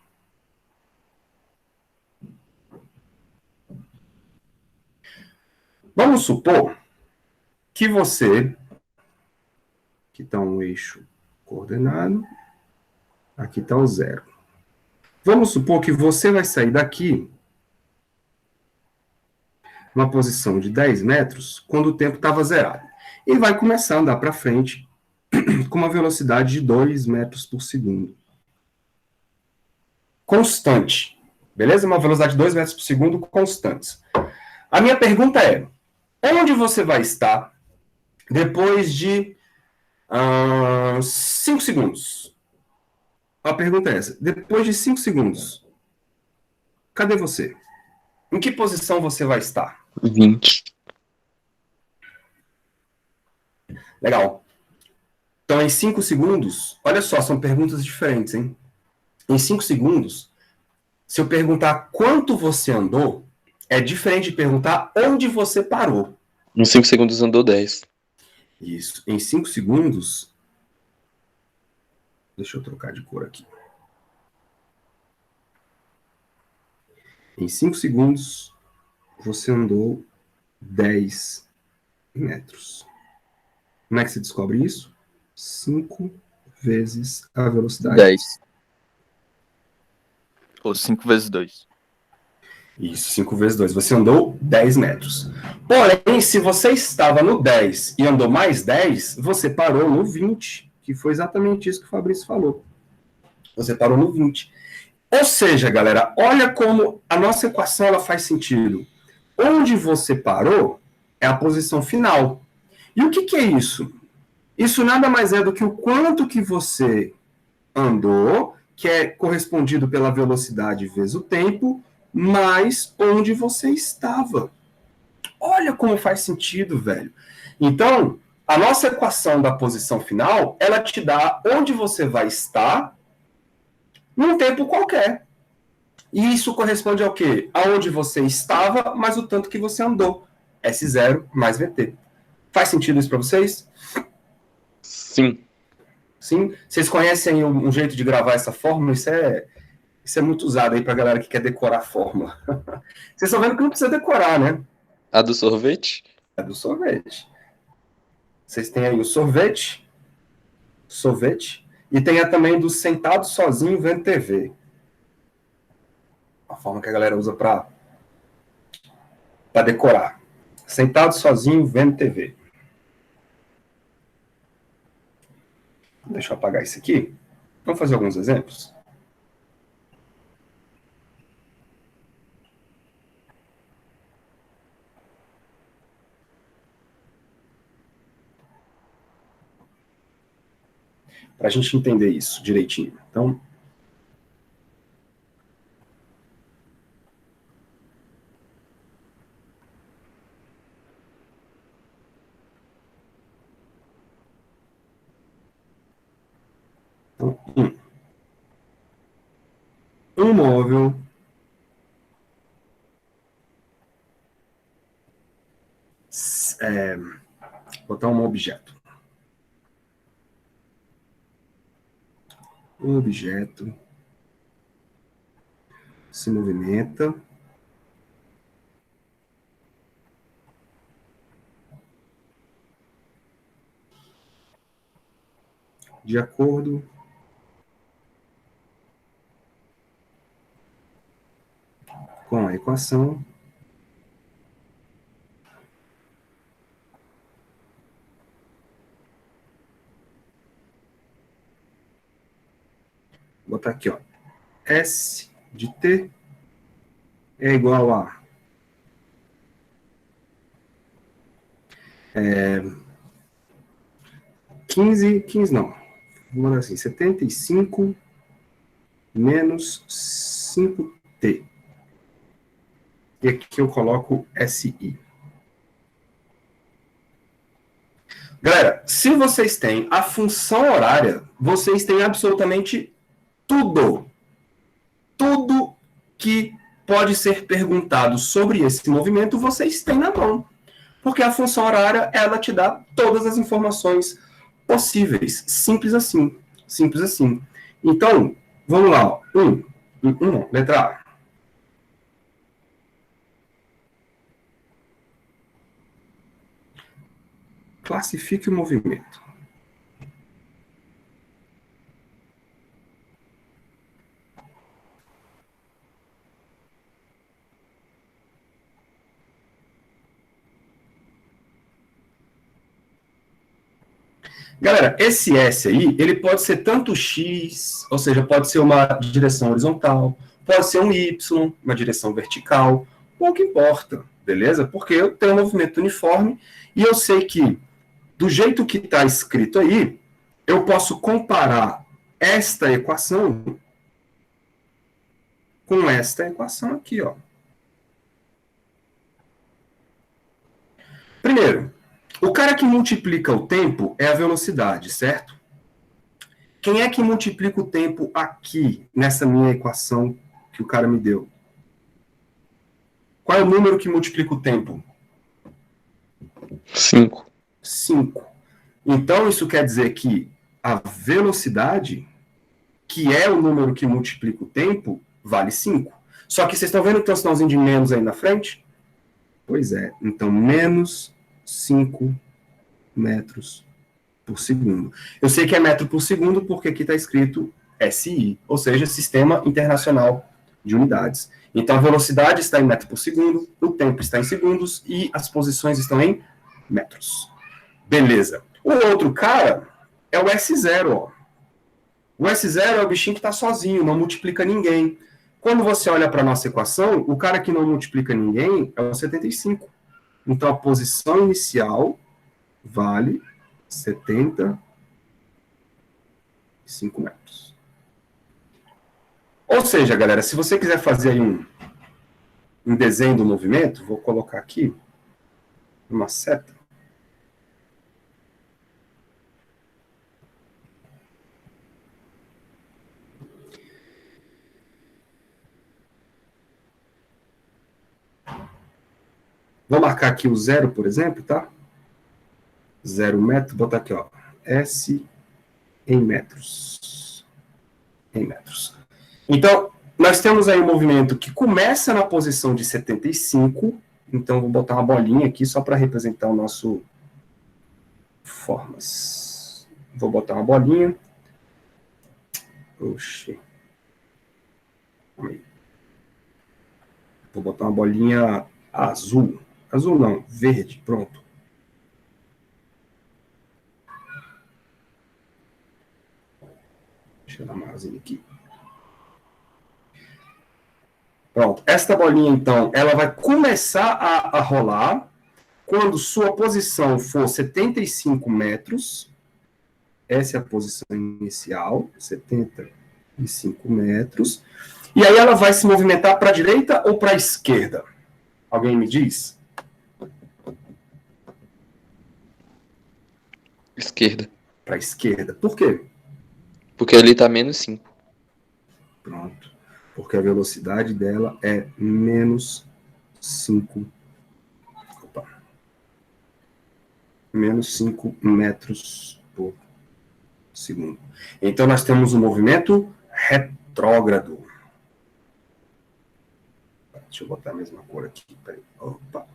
Vamos supor que você, que está um eixo coordenado, aqui está o zero. Vamos supor que você vai sair daqui uma posição de 10 metros quando o tempo estava zerado. E vai começar a andar para frente com uma velocidade de 2 metros por segundo. Constante. Beleza? Uma velocidade de 2 metros por segundo constante. A minha pergunta é, onde você vai estar depois de 5 segundos? A pergunta é essa. Depois de 5 segundos, cadê você? Em que posição você vai estar? 20. Legal. Então, em 5 segundos, olha só, são perguntas diferentes, hein? Em 5 segundos, se eu perguntar quanto você andou, é diferente de perguntar onde você parou. Em 5 segundos andou 10. Isso. Em 5 segundos... Deixa eu trocar de cor aqui. Em 5 segundos, você andou 10 metros. Como é que se descobre isso? 5 vezes a velocidade. 10. Ou 5 vezes 2. Isso, 5 vezes 2. Você andou 10 metros. Porém, se você estava no 10 e andou mais 10, você parou no 20, que foi exatamente isso que o Fabrício falou. Você parou no 20. Ou seja, galera, olha como a nossa equação ela faz sentido. Onde você parou é a posição final. E o que é isso? Isso nada mais é do que o quanto que você andou, que é correspondido pela velocidade vezes o tempo, mais onde você estava. Olha como faz sentido, velho. Então, a nossa equação da posição final, ela te dá onde você vai estar num tempo qualquer. E isso corresponde ao quê? Aonde você estava, mais o tanto que você andou. S0 mais VT. Faz sentido isso para vocês? Sim. Sim? Vocês conhecem um jeito de gravar essa fórmula? Isso é muito usado aí para a galera que quer decorar a fórmula. Vocês estão vendo que não precisa decorar, né? A do sorvete? É do sorvete. Vocês têm aí o sorvete, e tem a também do sentado sozinho vendo TV. A forma que a galera usa para decorar. Sentado sozinho vendo TV. Deixa eu apagar isso aqui. Vamos fazer alguns exemplos? Para a gente entender isso direitinho. Então, um móvel botar um objeto. O objeto se movimenta de acordo com a equação vou botar aqui, ó, S de T é igual a 15 não, vamos lá assim, 75 menos 5T. E aqui eu coloco SI. Galera, se vocês têm a função horária, vocês têm absolutamente tudo. Tudo que pode ser perguntado sobre esse movimento, vocês têm na mão. Porque a função horária, ela te dá todas as informações possíveis. Simples assim. Simples assim. Então, vamos lá. Ó. Letra A. Classifique o movimento. Galera, esse S aí, ele pode ser tanto X, ou seja, pode ser uma direção horizontal, pode ser um Y, uma direção vertical, pouco importa, beleza? Porque eu tenho um movimento uniforme e eu sei que, do jeito que está escrito aí, eu posso comparar esta equação com esta equação aqui, ó. Primeiro, o cara que multiplica o tempo é a velocidade, certo? Quem é que multiplica o tempo aqui, nessa minha equação que o cara me deu? Qual é o número que multiplica o tempo? 5. 5. Então, isso quer dizer que a velocidade, que é o número que multiplica o tempo, vale 5. Só que vocês estão vendo que tem um sinalzinho de menos aí na frente? Pois é. Então, menos 5 metros por segundo. Eu sei que é metro por segundo porque aqui está escrito SI, ou seja, Sistema Internacional de Unidades. Então, a velocidade está em metro por segundo, o tempo está em segundos e as posições estão em metros. Beleza. O outro cara é o S0, ó. O S0 é o bichinho que está sozinho, não multiplica ninguém. Quando você olha para a nossa equação, o cara que não multiplica ninguém é o 75. Então, a posição inicial vale 75 metros. Ou seja, galera, se você quiser fazer aí um desenho do movimento, vou colocar aqui uma seta. Vou marcar aqui o 0, por exemplo, tá? 0 metro, botar aqui, ó, S em metros. Em metros. Então, nós temos aí um movimento que começa na posição de 75, então vou botar uma bolinha aqui só para representar o nosso formas. Vou botar uma bolinha. Oxi. Vou botar uma bolinha azul. Azul não, verde, pronto. Deixa eu dar maiorzinho aqui. Pronto, esta bolinha, então, ela vai começar a rolar quando sua posição for 75 metros. Essa é a posição inicial, 75 metros. E aí ela vai se movimentar para a direita ou para a esquerda? Alguém me diz? Esquerda. Para a esquerda. Por quê? Porque ali tá menos 5. Pronto. Porque a velocidade dela é menos 5. Opa. menos 5 metros por segundo. Então, nós temos um movimento retrógrado. Deixa eu botar a mesma cor aqui. Peraí. Opa.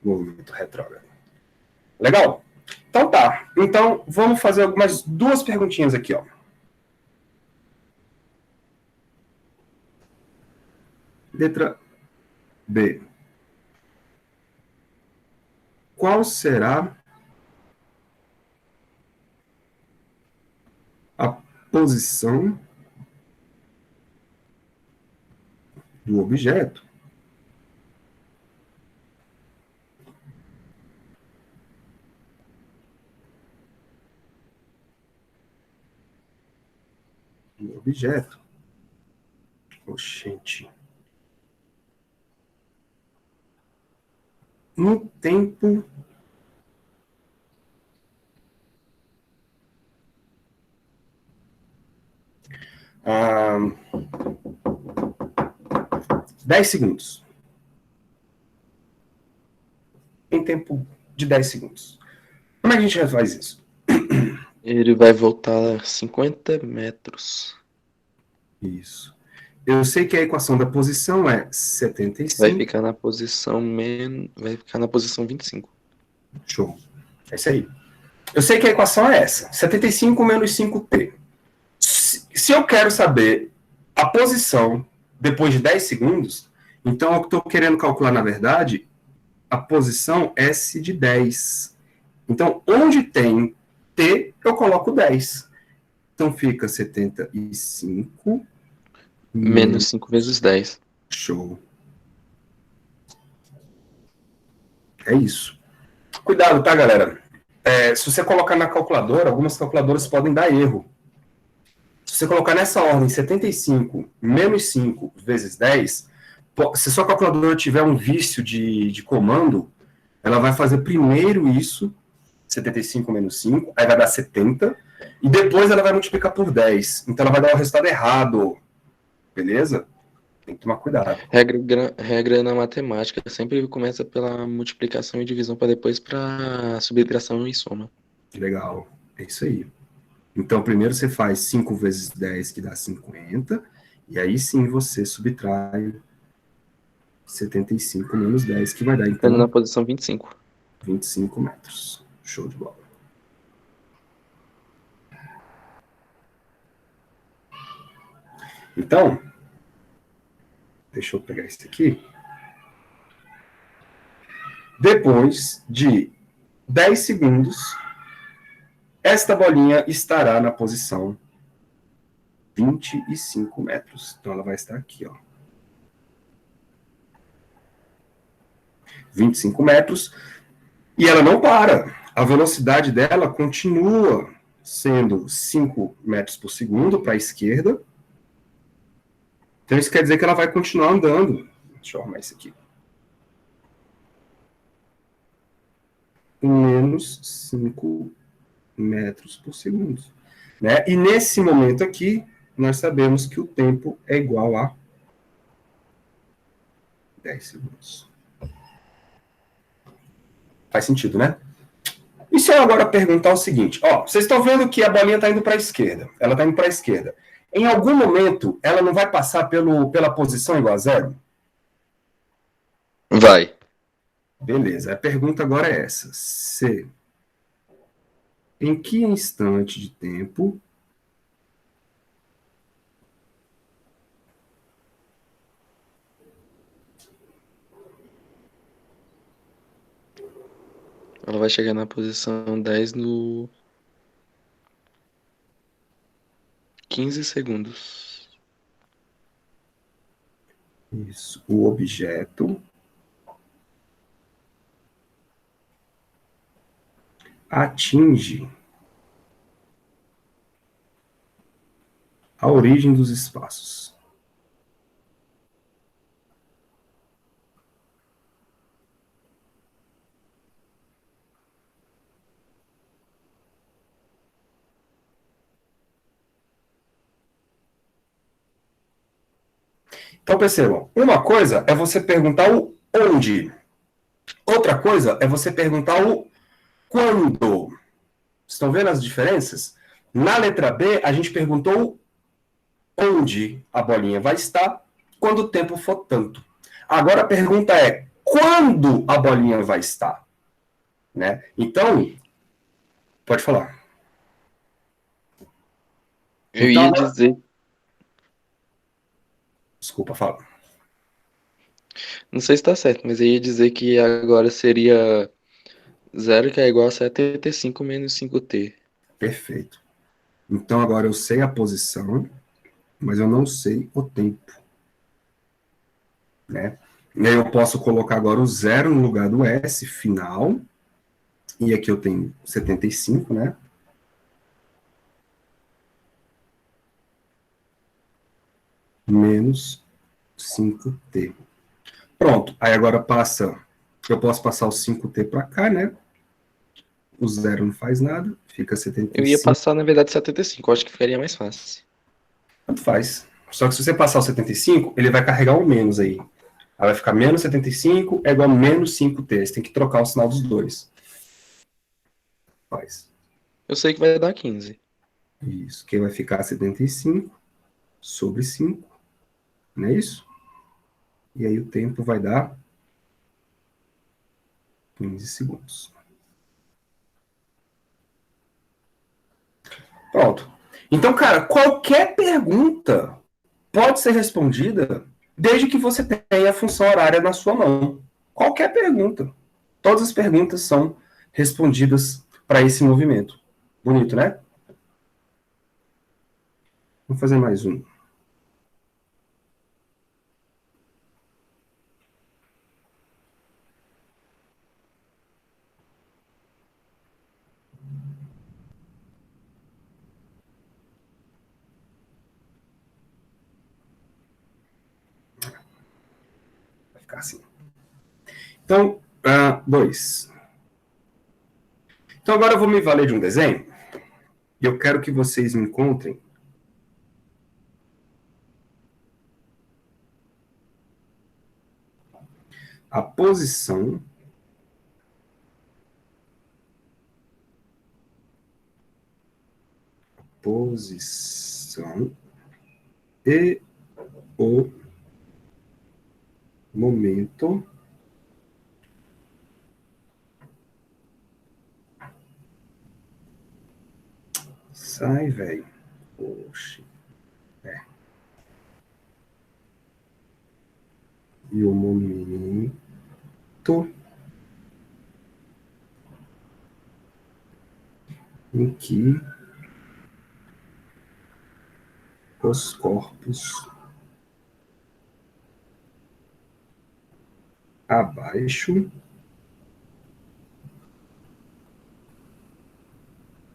Movimento retrógrado. Legal? Então tá. Então, vamos fazer algumas duas perguntinhas aqui, ó. Letra B. Qual será a posição do objeto oxente, no tempo ah, 10 segundos. Em tempo de 10 segundos. Como é que a gente faz isso? Ele vai voltar 50 metros. Isso. Eu sei que a equação da posição é Vai 75. ficar na posição vai ficar na posição 25. Show. É isso aí. Eu sei que a equação é essa. 75 menos 5t. Se eu quero saber a posição depois de 10 segundos, então eu estou querendo calcular, na verdade, a posição S de 10. Então, onde tem T, eu coloco 10. Então, fica 75 Menos 5 vezes 10. Show. É isso. Cuidado, tá, galera? Se você colocar na calculadora, algumas calculadoras podem dar erro. Se você colocar nessa ordem 75 menos 5 vezes 10, se sua calculadora tiver um vício de comando, ela vai fazer primeiro isso, 75 menos 5, aí vai dar 70, e depois ela vai multiplicar por 10. Então ela vai dar o resultado errado. Beleza? Tem que tomar cuidado. Regra na matemática sempre começa pela multiplicação e divisão para depois para subtração e soma. Legal. É isso aí. Então, primeiro você faz 5 vezes 10, que dá 50, e aí sim você subtrai 75 menos 10, que vai dar, Ficando na então, posição 25. 25 metros. Show de bola. Então, deixa eu pegar esse aqui. Depois de 10 segundos, esta bolinha estará na posição 25 metros. Então, ela vai estar aqui, ó. 25 metros. E ela não para. A velocidade dela continua sendo 5 metros por segundo para a esquerda. Então, isso quer dizer que ela vai continuar andando. Deixa eu arrumar isso aqui. Menos 5 metros por segundo. Né? E nesse momento aqui, nós sabemos que o tempo é igual a 10 segundos. Faz sentido, né? E se eu agora perguntar o seguinte, ó, vocês estão vendo que a bolinha está indo para a esquerda, ela está indo para a esquerda. Em algum momento, ela não vai passar pela posição igual a zero? Vai. Beleza, a pergunta agora é essa. Se em que instante de tempo Ela vai chegar na posição 10 no 15 segundos. isso, o objeto atinge a origem dos espaços? Então, percebam, uma coisa é você perguntar o onde. Outra coisa é você perguntar o quando. Estão vendo as diferenças? Na letra B, a gente perguntou onde a bolinha vai estar quando o tempo for tanto. Agora a pergunta é quando a bolinha vai estar, né? Então, pode falar. Eu Então, ia dizer, desculpa, fala. não sei se tá certo, mas eu ia dizer que agora seria 0, que é igual a 75 menos 5t. Perfeito. Então agora eu sei a posição, mas eu não sei o tempo, né? E aí eu posso colocar agora o 0 no lugar do S final, e aqui eu tenho 75, né? Menos 5t. Pronto, aí agora eu posso passar o 5t para cá, né? O 0 não faz nada, fica Eu ia 75, passar, na verdade, 75, eu acho que ficaria mais fácil. tanto faz. Só que se você passar o 75, ele vai carregar um menos aí. Aí vai ficar menos 75 é igual a menos 5t. Você tem que trocar o sinal dos dois. Faz. Eu sei que vai dar 15. Isso. Que vai ficar 75 sobre 5. Não é isso? E aí o tempo vai dar 15 segundos. Pronto. Então, cara, qualquer pergunta pode ser respondida desde que você tenha a função horária na sua mão. Qualquer pergunta. Todas as perguntas são respondidas para esse movimento. Bonito, né? Vamos fazer mais um. Vai ficar assim. Então, 2. Então agora eu vou me valer de um desenho e eu quero que vocês me encontrem a posição e o momento sai, velho. Oxe. E o momento em que os corpos abaixo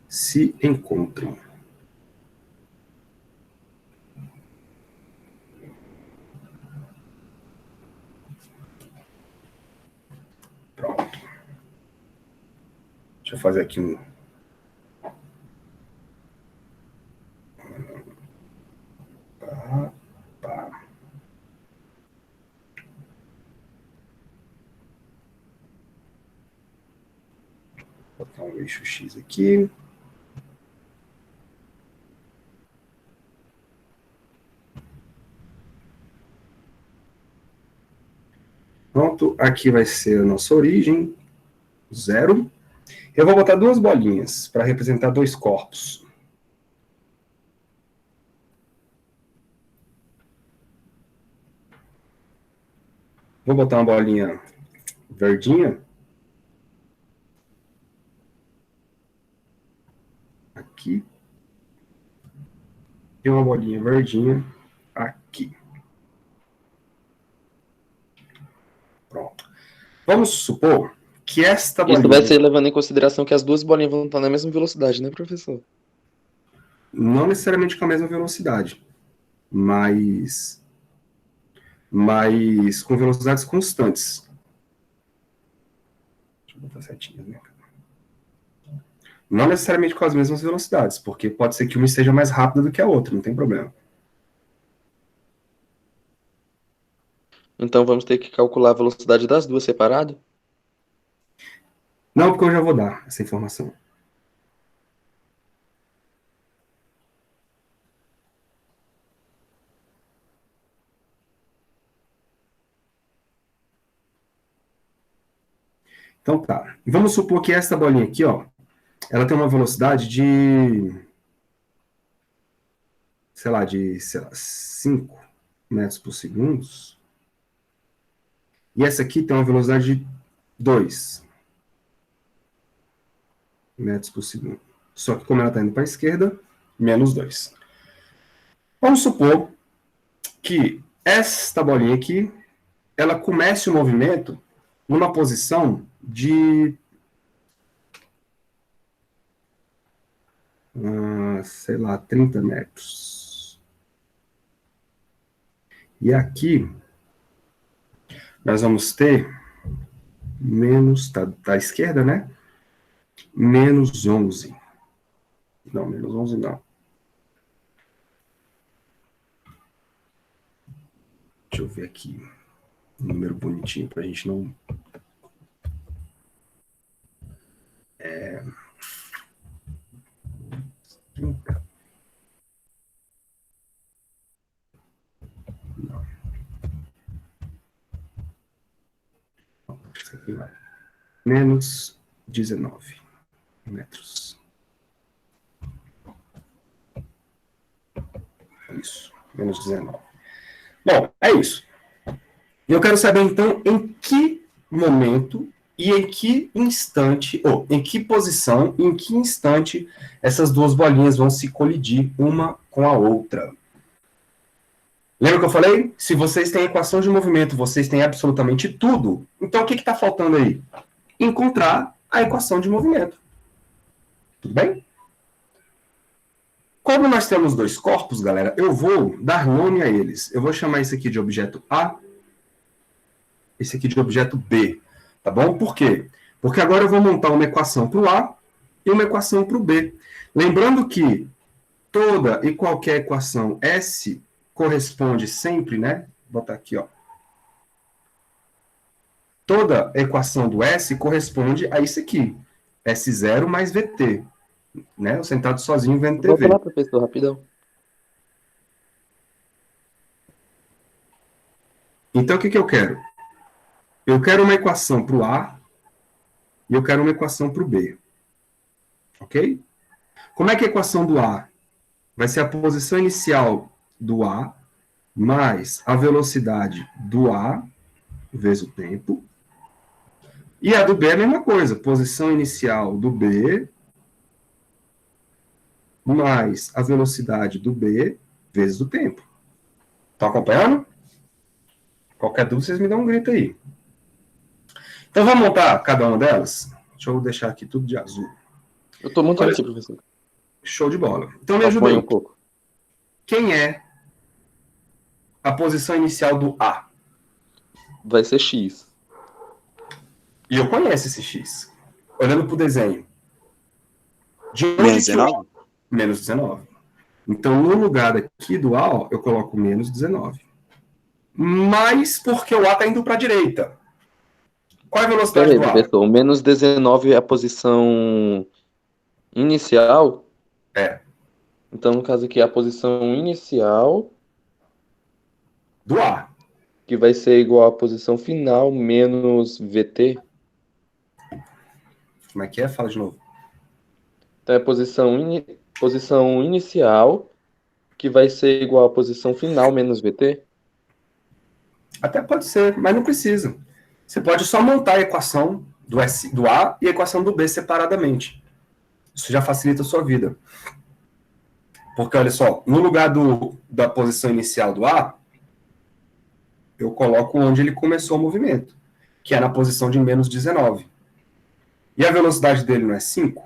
se encontram. Pronto. Deixa eu fazer aqui um. Pá. Vou botar um eixo X aqui. Pronto, aqui vai ser a nossa origem, 0. Eu vou botar duas bolinhas para representar dois corpos. Vou botar uma bolinha verdinha aqui e uma bolinha verdinha aqui. Pronto. Vamos supor que esta Isso vai bolinha, ser levando em consideração que as duas bolinhas vão estar na mesma velocidade, né, professor? não necessariamente com a mesma velocidade, mas com velocidades constantes. Deixa eu botar certinho, né? Não necessariamente com as mesmas velocidades, porque pode ser que uma esteja mais rápida do que a outra, não tem problema. Então vamos ter que calcular a velocidade das duas separado? Não, porque eu já vou dar essa informação. Então tá. Vamos supor que essa bolinha aqui, ó, ela tem uma velocidade de, sei lá, 5 metros por segundo. E essa aqui tem uma velocidade de 2 metros por segundo. Só que como ela está indo para a esquerda, menos 2. Vamos supor que esta bolinha aqui, ela comece o movimento numa posição de, sei lá, 30 metros. E aqui, nós vamos ter menos, tá à esquerda, né? Menos 11. Não, menos 11 não. Deixa eu ver aqui. Um número bonitinho para a gente não... Não. Isso aqui vai. Menos 19 metros. Isso, menos 19. Bom, é isso. Eu quero saber, então, em que momento e em que instante, ou em que posição e em que instante essas duas bolinhas vão se colidir uma com a outra. Lembra que eu falei? Se vocês têm equação de movimento, vocês têm absolutamente tudo. Então, o que está faltando aí? Encontrar a equação de movimento. Tudo bem? Como nós temos dois corpos, galera, eu vou dar nome a eles. Eu vou chamar esse aqui de objeto A, esse aqui de objeto B. Tá bom? Por quê? Porque agora eu vou montar uma equação para o A e uma equação para o B. Lembrando que toda e qualquer equação S corresponde sempre, né? Vou botar aqui, ó. Toda equação do S corresponde a isso aqui. S0 mais VT. Né? O sentado sozinho vendo TV. Volta lá, professor, rapidão. Então, o que eu quero? Eu quero uma equação para o A e eu quero uma equação para o B. Ok? Como é que é a equação do A? Vai ser a posição inicial do A mais a velocidade do A vezes o tempo. E a do B é a mesma coisa. Posição inicial do B mais a velocidade do B vezes o tempo. Estão acompanhando? Qualquer dúvida, vocês me dão um grito aí. Então, vamos montar cada uma delas? Deixa eu deixar aqui tudo de azul. Eu estou montando aqui, professor. Show de bola. Então, me ajuda Apoia aí. um pouco. Quem é a posição inicial do A? Vai ser X. E eu conheço esse X. Olhando para o desenho. De onde Menos que 19? Menos 19. Então, no lugar aqui do A, ó, eu coloco menos 19. Mas porque o A está indo para a direita. Qual é a velocidade Peraí, do A? professor. O menos 19 é a posição inicial? É. Então, no caso aqui, é a posição inicial, Do A. que vai ser igual à posição final menos VT. Como é que é? Fala de novo. Então, é a posição inicial, que vai ser igual à posição final menos VT. Até pode ser, mas não precisa. Você pode só montar a equação do A e a equação do B separadamente. Isso já facilita a sua vida. Porque, olha só, no lugar da posição inicial do A, eu coloco onde ele começou o movimento, que é na posição de menos 19. E a velocidade dele não é 5?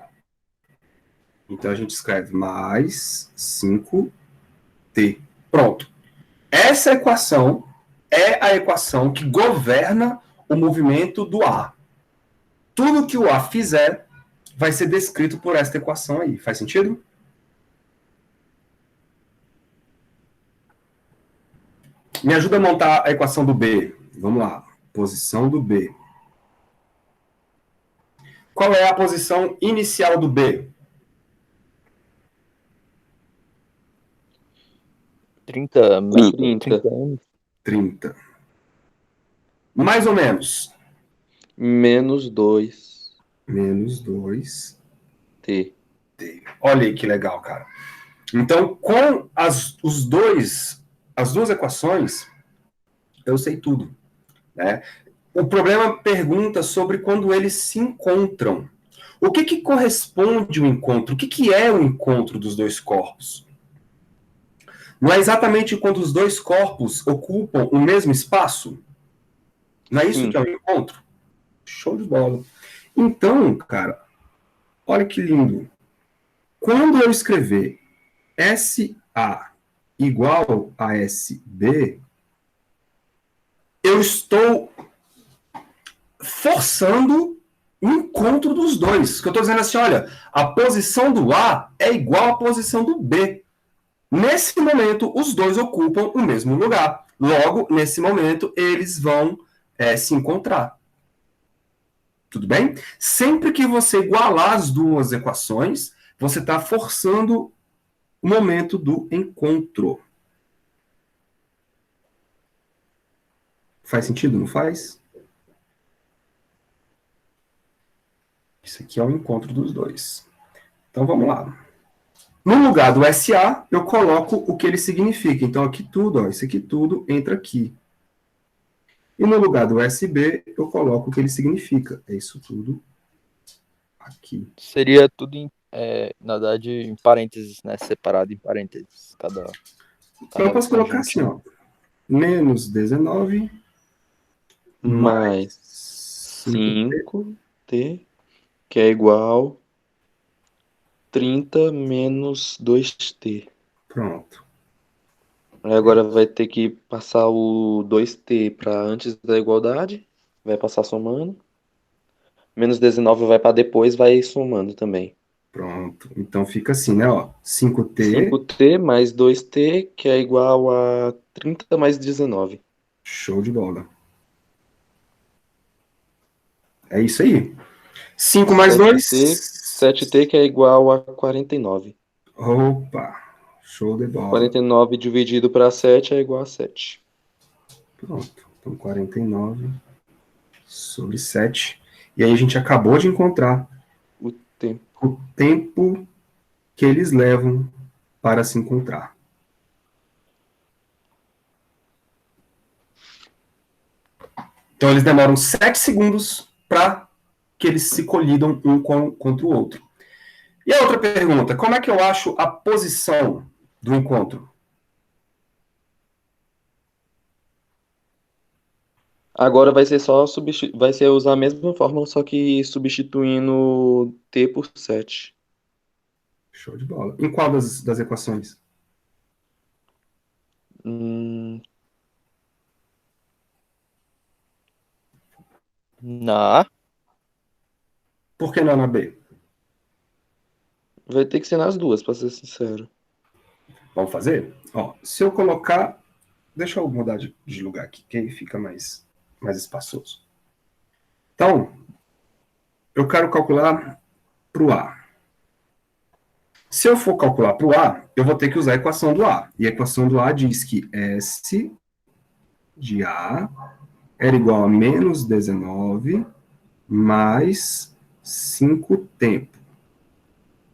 Então, a gente escreve mais 5t. Pronto. Essa equação é a equação que governa o movimento do A. Tudo que o A fizer vai ser descrito por esta equação aí. Faz sentido? Me ajuda a montar a equação do B. Vamos lá. Posição do B. Qual é a posição inicial do B? 30, 30. 30 anos. 30. Mais ou menos. Menos 2 Menos 2. T. Olha aí que legal, cara. Então, com as duas equações, eu sei tudo, né? O problema pergunta sobre quando eles se encontram. O que corresponde ao encontro? O que é o encontro dos dois corpos? Não é exatamente quando os dois corpos ocupam o mesmo espaço? Não é isso Sim. que é o encontro? Show de bola. Então, cara, olha que lindo. Quando eu escrever SA igual a SB, eu estou forçando o encontro dos dois. Que eu estou dizendo assim, olha, a posição do A é igual à posição do B. Nesse momento, os dois ocupam o mesmo lugar. Logo, nesse momento, eles vão se encontrar. Tudo bem? Sempre que você igualar as duas equações, você está forçando o momento do encontro. Faz sentido, não faz? Isso aqui é o encontro dos dois. Então, vamos lá. No lugar do SA, eu coloco o que ele significa. Então, aqui tudo, ó, isso aqui tudo entra aqui. E no lugar do SB, eu coloco o que ele significa. É isso tudo aqui. Seria tudo, na verdade, em parênteses, né? Separado em parênteses. Então, eu posso colocar assim, ó. Menos 19 Mais 5T, que é igual 30 menos 2T. Pronto. Aí agora vai ter que passar o 2T para antes da igualdade. Vai passar somando. Menos 19 vai para depois, vai somando também. Pronto. Então fica assim, né? Ó, 5T. 5T mais 2T, que é igual a 30 mais 19. Show de bola. É isso aí. 5 mais 2. 7T, que é igual a 49. Opa. Show de bola. 49 dividido para 7 é igual a 7. Pronto. Então, 49 sobre 7. E aí a gente acabou de encontrar O tempo. o tempo que eles levam para se encontrar. Então, eles demoram 7 segundos para que eles se colidam um contra o outro. E a outra pergunta, como é que eu acho a posição do encontro? Agora vai ser só vai ser usar a mesma fórmula, só que substituindo T por 7. Show de bola. Em qual das equações? Na A? Por que não na B? Vai ter que ser nas duas, para ser sincero. Vamos fazer? Ó, se eu colocar... Deixa eu mudar de lugar aqui, que aí fica mais espaçoso. Então, eu quero calcular para o A. Se eu for calcular para o A, eu vou ter que usar a equação do A. E a equação do A diz que S de A era igual a menos 19 mais 5 tempo.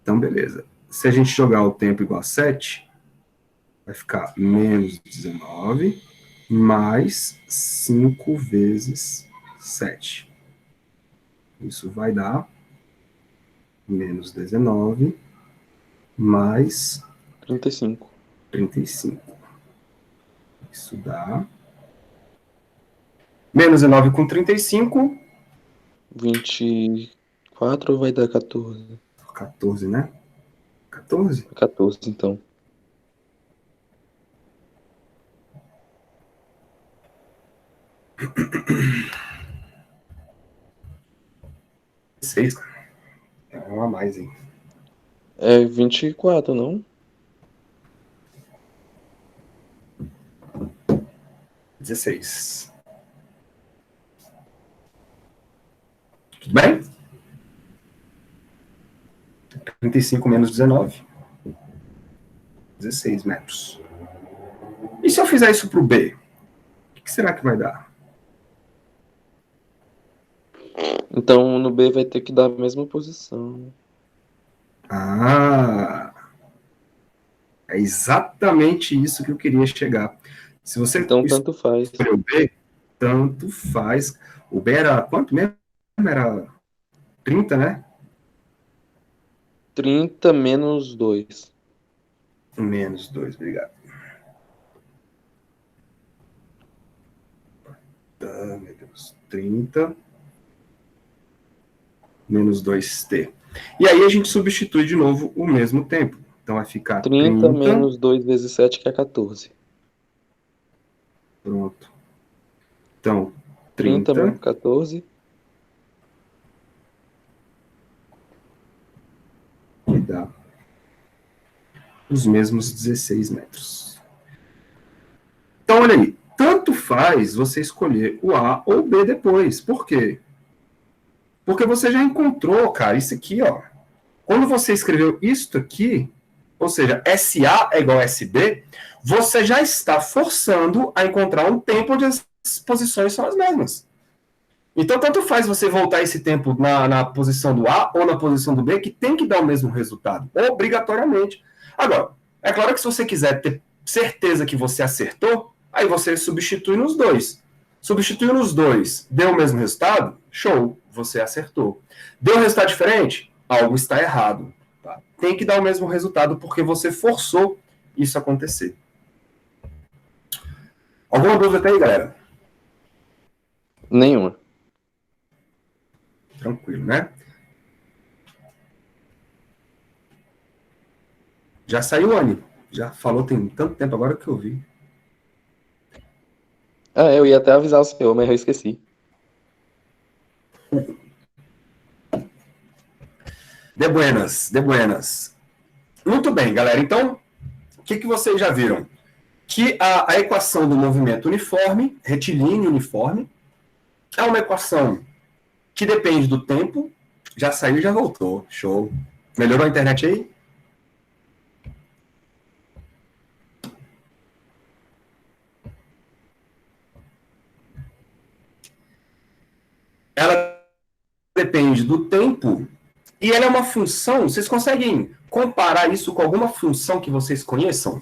Então, beleza. Se a gente jogar o tempo igual a 7, vai ficar menos 19 mais 5 vezes 7. Isso vai dar menos 19 mais 35. 35. Isso dá... Menos 19 com 35... 24 vai dar 14. 14, né? 14? 14, então. Seis, cara. É um a mais, hein? É 24, não? 16. Tudo bem? 35 menos 19. 16 metros. E se eu fizer isso para o B? O que será que vai dar? Então no B vai ter que dar a mesma posição. Ah, é exatamente isso que eu queria chegar. Se você Então tanto faz. escolheu o B, tanto faz. O B era quanto mesmo? Era 30, né? 30 menos 2. Menos 2, obrigado. Tá, meu Deus. 30 menos 2t. E aí a gente substitui de novo o mesmo tempo. Então vai ficar 30 30 menos 2 vezes 7, que é 14. Pronto. Então, 30 30 menos 14. que dá os mesmos 16 metros. Então, olha aí. Tanto faz você escolher o A ou o B depois. Por quê? Porque você já encontrou, cara, isso aqui, ó. Quando você escreveu isto aqui, ou seja, SA é igual a SB, você já está forçando a encontrar um tempo onde as posições são as mesmas. Então, tanto faz você voltar esse tempo na posição do A ou na posição do B, que tem que dar o mesmo resultado, obrigatoriamente. Agora, é claro que se você quiser ter certeza que você acertou, aí você substitui nos dois. Substituiu nos dois, deu o mesmo resultado? Show, você acertou. Deu um resultado diferente? Algo está errado. Tá? Tem que dar o mesmo resultado porque você forçou isso acontecer. Alguma dúvida até aí, galera? Nenhuma. Tranquilo, né? Já saiu, Anny? Já falou tem tanto tempo agora que eu vi. Eu ia até avisar o senhor, mas eu esqueci. De buenas, de buenas. Muito bem, galera. Então, o que vocês já viram? Que a equação do movimento uniforme, retilíneo uniforme, é uma equação que depende do tempo. Já saiu e já voltou. Show. Melhorou a internet aí? Ela depende do tempo e ela é uma função. Vocês conseguem comparar isso com alguma função que vocês conheçam?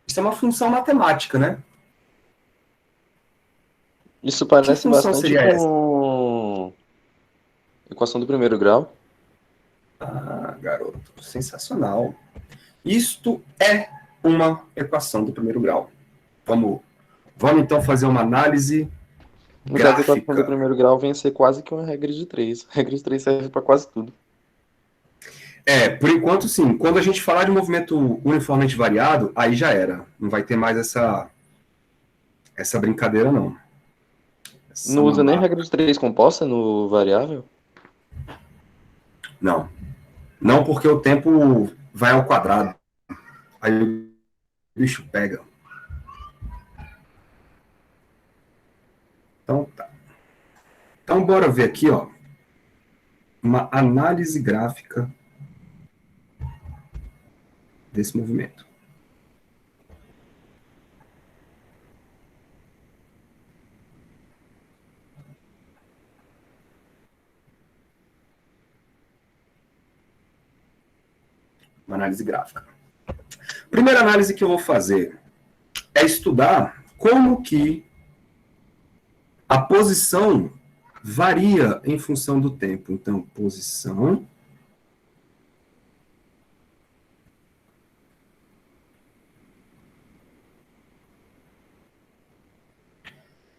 Isso é uma função matemática, né? Isso Que parece função bastante seria essa? com equação do primeiro grau. Ah, garoto, sensacional. Isto é uma equação do primeiro grau. Vamos então fazer uma análise No caso, a equação do gráfica. primeiro grau vem a ser quase que uma regra de 3. A regra de 3 serve para quase tudo. Por enquanto, sim. Quando a gente falar de movimento uniformemente variado, aí já era. Não vai ter mais essa brincadeira, não. Não usa nem regra de 3 composta no variável? Não. Não, porque o tempo vai ao quadrado. Aí o bicho pega. Então, tá. Então, bora ver aqui, ó. Uma análise gráfica desse movimento. Uma análise gráfica. Primeira análise que eu vou fazer é estudar como que a posição varia em função do tempo. Então, posição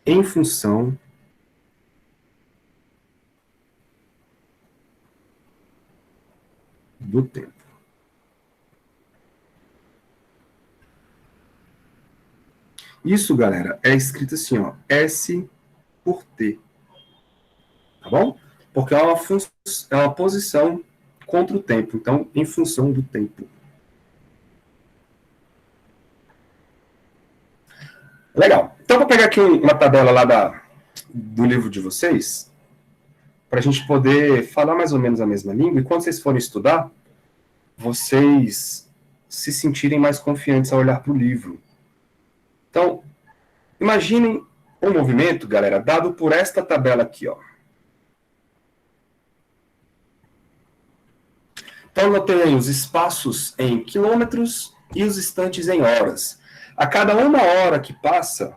em função do tempo. Isso, galera, é escrito assim, ó, S por T. Tá bom? Porque é uma posição contra o tempo. Então, em função do tempo. Legal. Então, vou pegar aqui uma tabela lá do livro de vocês. para a gente poder falar mais ou menos a mesma língua, e quando vocês forem estudar, vocês se sentirem mais confiantes ao olhar para o livro. Então, imaginem um movimento, galera, dado por esta tabela aqui, ó. Então, eu tenho aí os espaços em quilômetros e os instantes em horas. A cada 1 hora que passa,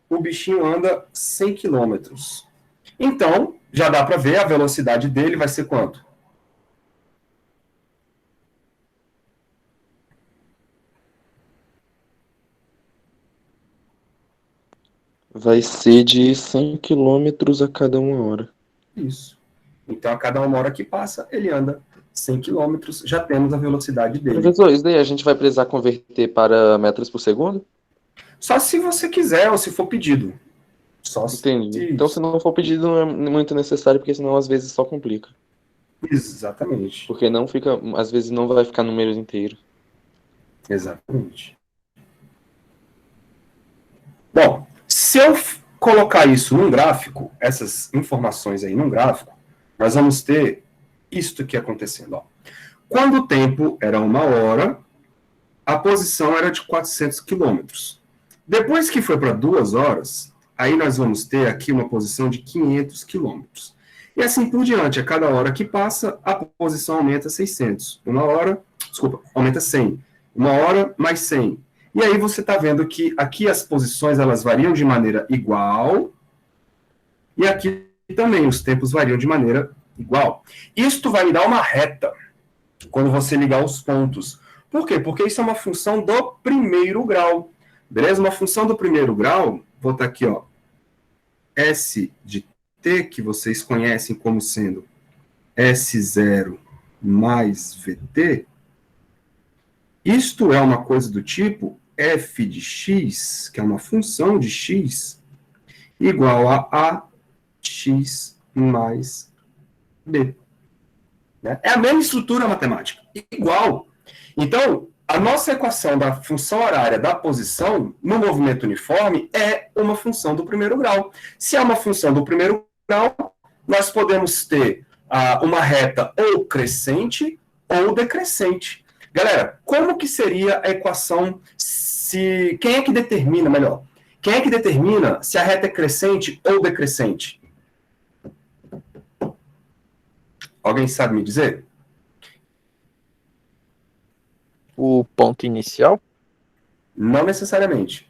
o bichinho anda 100 quilômetros. Então, já dá para ver, a velocidade dele vai ser quanto? Vai ser de 100 quilômetros a cada 1 hora. Isso. Então, a cada 1 hora que passa, ele anda 100 quilômetros, já temos a velocidade dele. Professor, isso daí a gente vai precisar converter para metros por segundo? Só se você quiser ou se for pedido. Só Entendi. Então, se não for pedido, não é muito necessário, porque senão às vezes só complica. Exatamente. Porque não fica, às vezes não vai ficar números inteiros. Exatamente. Bom, se eu colocar isso num gráfico, essas informações aí num gráfico, nós vamos ter isto aqui acontecendo. Ó. Quando o tempo era 1 hora, a posição era de 400 quilômetros. Depois que foi para 2 horas, aí nós vamos ter aqui uma posição de 500 quilômetros. E assim por diante, a cada hora que passa, a posição aumenta 600. 1 hora, desculpa, aumenta 100. 1 hora mais 100. E aí você está vendo que aqui as posições elas variam de maneira igual, e aqui também os tempos variam de maneira igual. Isto vai me dar uma reta, quando você ligar os pontos. Por quê? Porque isso é uma função do primeiro grau. Beleza? Uma função do primeiro grau, vou botar aqui, ó, S de T, que vocês conhecem como sendo S0 mais VT, isto é uma coisa do tipo f de x, que é uma função de x, igual a ax mais b. É a mesma estrutura matemática, igual. Então, a nossa equação da função horária da posição no movimento uniforme é uma função do primeiro grau. Se é uma função do primeiro grau, nós podemos ter uma reta ou crescente ou decrescente. Galera, como que seria a equação se... Quem é que determina, melhor? Quem é que determina se a reta é crescente ou decrescente? Alguém sabe me dizer? O ponto inicial? Não necessariamente.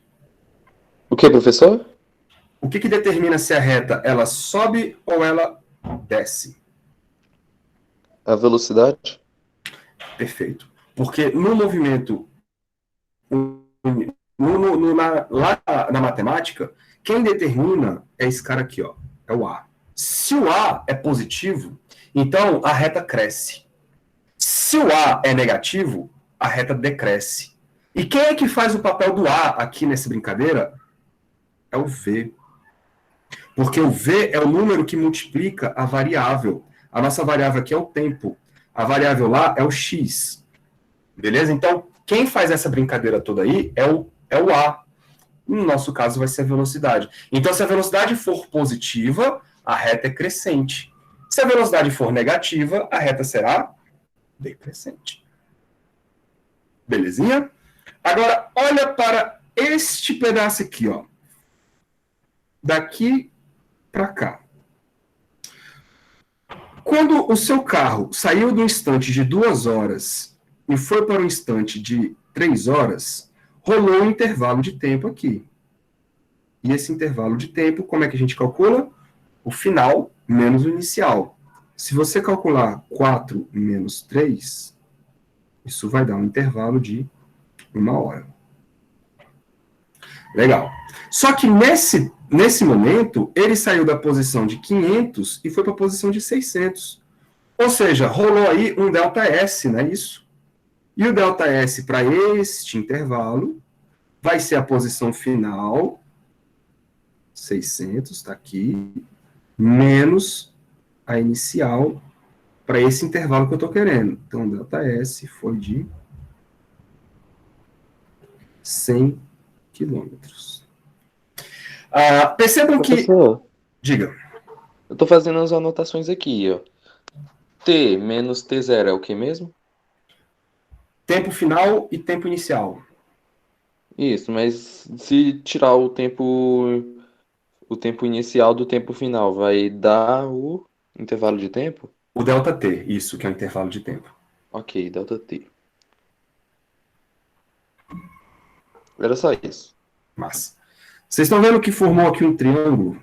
O que, professor? O que determina se a reta ela sobe ou ela desce? A velocidade? Perfeito. Porque no movimento, lá na matemática, quem determina é esse cara aqui, ó, é o A. Se o A é positivo, então a reta cresce. Se o A é negativo, a reta decresce. E quem é que faz o papel do A aqui nessa brincadeira? É o V. Porque o V é o número que multiplica a variável. A nossa variável aqui é o tempo. A variável lá é o X. Beleza? Então, quem faz essa brincadeira toda aí é o A. No nosso caso, vai ser a velocidade. Então, se a velocidade for positiva, a reta é crescente. Se a velocidade for negativa, a reta será decrescente. Belezinha? Agora, olha para este pedaço aqui, ó. Daqui para cá. Quando o seu carro saiu do instante de 2 horas e foi para um instante de 3 horas, rolou um intervalo de tempo aqui. E esse intervalo de tempo, como é que a gente calcula? O final menos o inicial. Se você calcular 4 menos 3, isso vai dar um intervalo de 1 hora. Legal. Só que nesse momento, ele saiu da posição de 500 e foi para a posição de 600. Ou seja, rolou aí um ΔS, não é isso? E o ΔS para este intervalo vai ser a posição final, 600, está aqui, menos a inicial para esse intervalo que eu estou querendo. Então, o ΔS foi de 100 quilômetros. Percebam que... Professor, Diga. Eu tô fazendo as anotações aqui, ó. T menos T0 é o que mesmo? Tempo final e tempo inicial. Isso, mas se tirar o tempo inicial do tempo final, vai dar o intervalo de tempo? O ΔT, isso, que é o intervalo de tempo. Ok, delta T. Era só isso. Mas vocês estão vendo que formou aqui um triângulo?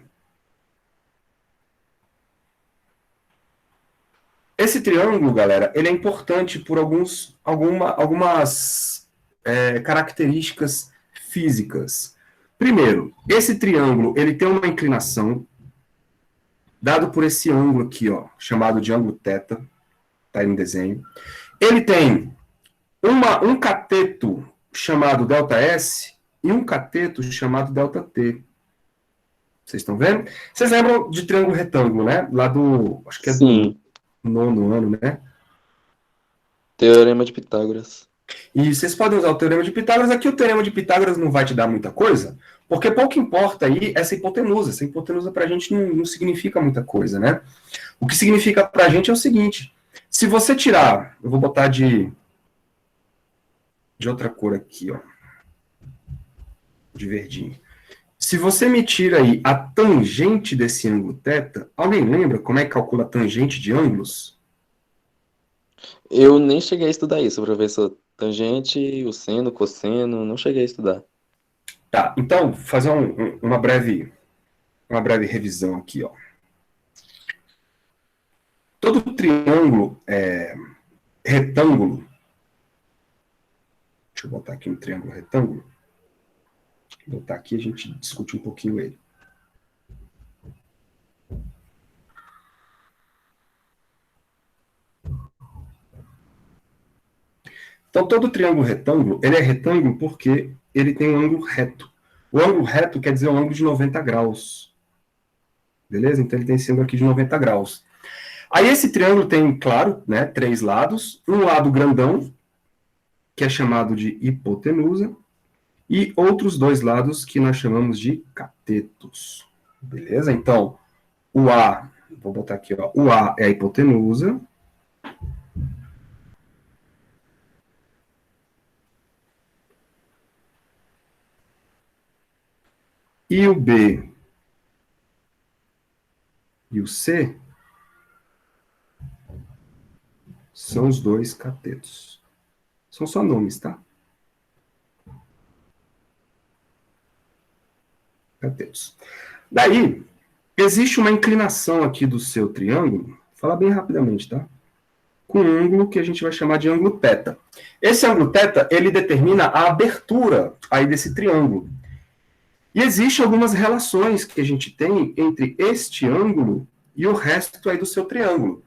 Esse triângulo, galera, ele é importante por algumas características físicas. Primeiro, esse triângulo ele tem uma inclinação dado por esse ângulo aqui, ó, chamado de ângulo θ, tá aí no desenho. Ele tem um cateto chamado ΔS e um cateto chamado ΔT. Vocês estão vendo? Vocês lembram de triângulo retângulo, né? Lá do, acho que é do Sim, 9º ano, né? Teorema de Pitágoras. E vocês podem usar o Teorema de Pitágoras. Aqui o Teorema de Pitágoras não vai te dar muita coisa, porque pouco importa aí essa hipotenusa. Essa hipotenusa para a gente não significa muita coisa, né? O que significa para a gente é o seguinte: se você tirar, eu vou botar de outra cor aqui, ó, de verdinho. Se você me tira aí a tangente desse ângulo θ, alguém lembra como é que calcula a tangente de ângulos? Eu nem cheguei a estudar isso, professor. Tangente, o seno, cosseno, não cheguei a estudar. Tá, então, fazer uma breve revisão aqui, ó. Todo triângulo retângulo, deixa eu botar aqui um triângulo retângulo, vou botar aqui e a gente discute um pouquinho ele. Então, todo triângulo retângulo, ele é retângulo porque ele tem um ângulo reto. O ângulo reto quer dizer um ângulo de 90 graus. Beleza? Então, ele tem esse ângulo aqui de 90 graus. Aí, esse triângulo tem, claro, né, 3 lados. Um lado grandão, que é chamado de hipotenusa, e outros 2 lados que nós chamamos de catetos. Beleza? Então, o A, vou botar aqui, ó, o A é a hipotenusa. E o B e o C são os 2 catetos. São só nomes, tá? Catetos. Daí, existe uma inclinação aqui do seu triângulo, vou falar bem rapidamente, tá? Com um ângulo que a gente vai chamar de ângulo θ. Esse ângulo θ, ele determina a abertura aí desse triângulo. E existem algumas relações que a gente tem entre este ângulo e o resto aí do seu triângulo.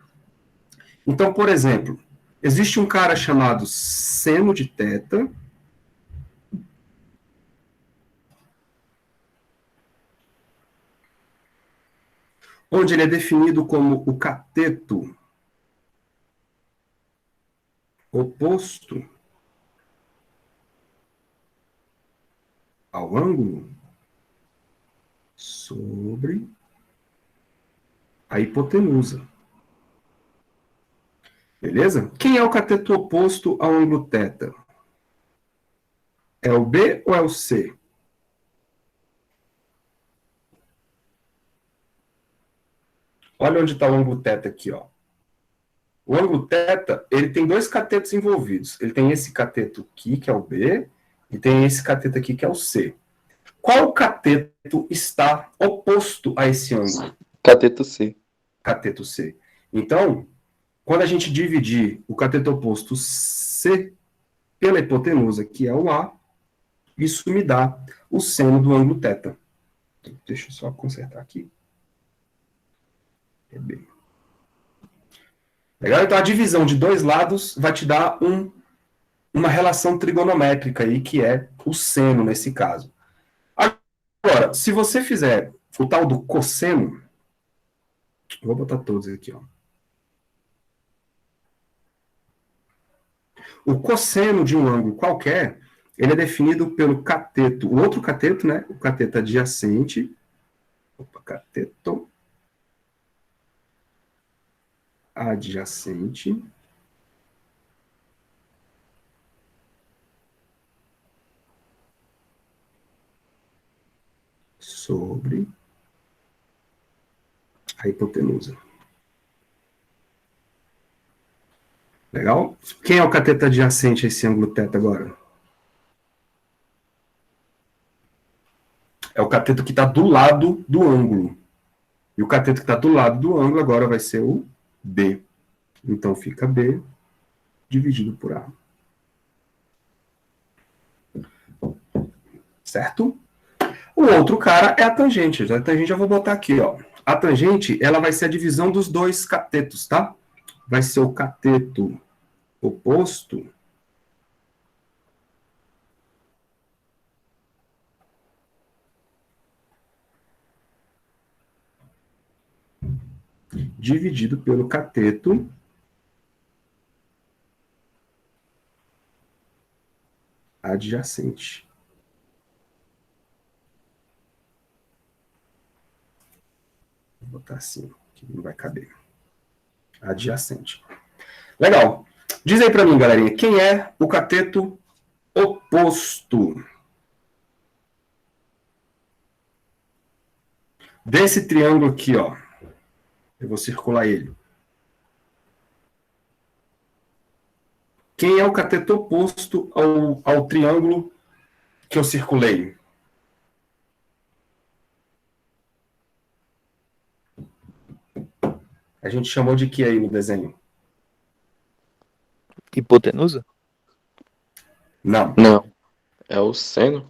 Então, por exemplo, existe um cara chamado seno de θ, onde ele é definido como o cateto oposto ao ângulo sobre a hipotenusa. Beleza? Quem é o cateto oposto ao ângulo θ? É o B ou é o C? Olha onde está o ângulo θ aqui, ó. O ângulo θ, ele tem 2 catetos envolvidos. Ele tem esse cateto aqui, que é o B, e tem esse cateto aqui, que é o C. Qual cateto está oposto a esse ângulo? Cateto C. Cateto C. Então, quando a gente dividir o cateto oposto C pela hipotenusa, que é o A, isso me dá o seno do ângulo θ. Deixa eu só consertar aqui. É B. Legal? Então, a divisão de 2 lados vai te dar uma relação trigonométrica aí, que é o seno, nesse caso. Agora, se você fizer o tal do cosseno, vou botar todos aqui, ó. O cosseno de um ângulo qualquer, ele é definido pelo cateto, o outro cateto, né? O cateto adjacente. Opa, cateto. adjacente sobre a hipotenusa. Legal? Quem é o cateto adjacente a esse ângulo θ agora? É o cateto que está do lado do ângulo. E o cateto que está do lado do ângulo agora vai ser o B. Então fica B dividido por A. Certo? O outro cara é a tangente. A tangente eu vou botar aqui, ó. A tangente, ela vai ser a divisão dos dois catetos, tá? Vai ser o cateto oposto dividido pelo cateto adjacente. Vou botar assim, que não vai caber. Adjacente. Legal. Diz aí pra mim, galerinha, quem é o cateto oposto desse triângulo aqui, ó? Eu vou circular ele. Quem é o cateto oposto ao triângulo que eu circulei? A gente chamou de que aí no desenho? Hipotenusa? Não. Não. É o seno?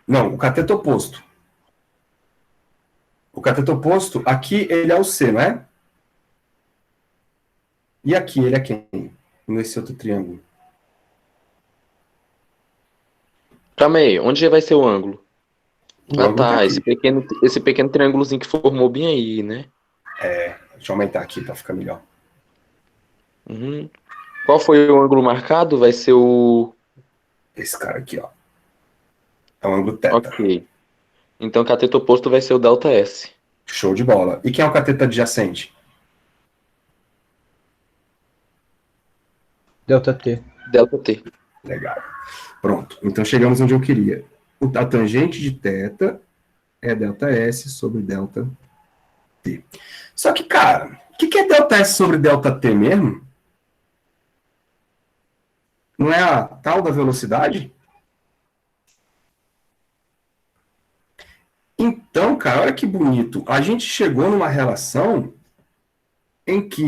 Não, o cateto oposto. O cateto oposto, aqui ele é o C, não é? E aqui ele é quem? Nesse outro triângulo. Calma aí, onde vai ser o ângulo? O Ah, ângulo tá. aqui. Esse pequeno triângulozinho que formou bem aí, né? Deixa eu aumentar aqui para ficar melhor. Uhum. Qual foi o ângulo marcado? Vai ser o... Esse cara aqui, ó. É o ângulo θ. Ok. Então, o cateto oposto vai ser o delta S. Show de bola. E quem é o cateto adjacente? Delta T. Delta T. Legal. Pronto. Então chegamos onde eu queria. A tangente de θ é delta S sobre delta T. Só que, cara, o que é delta S sobre delta T mesmo? Não é a tal da velocidade? Então, cara, olha que bonito. A gente chegou numa relação em que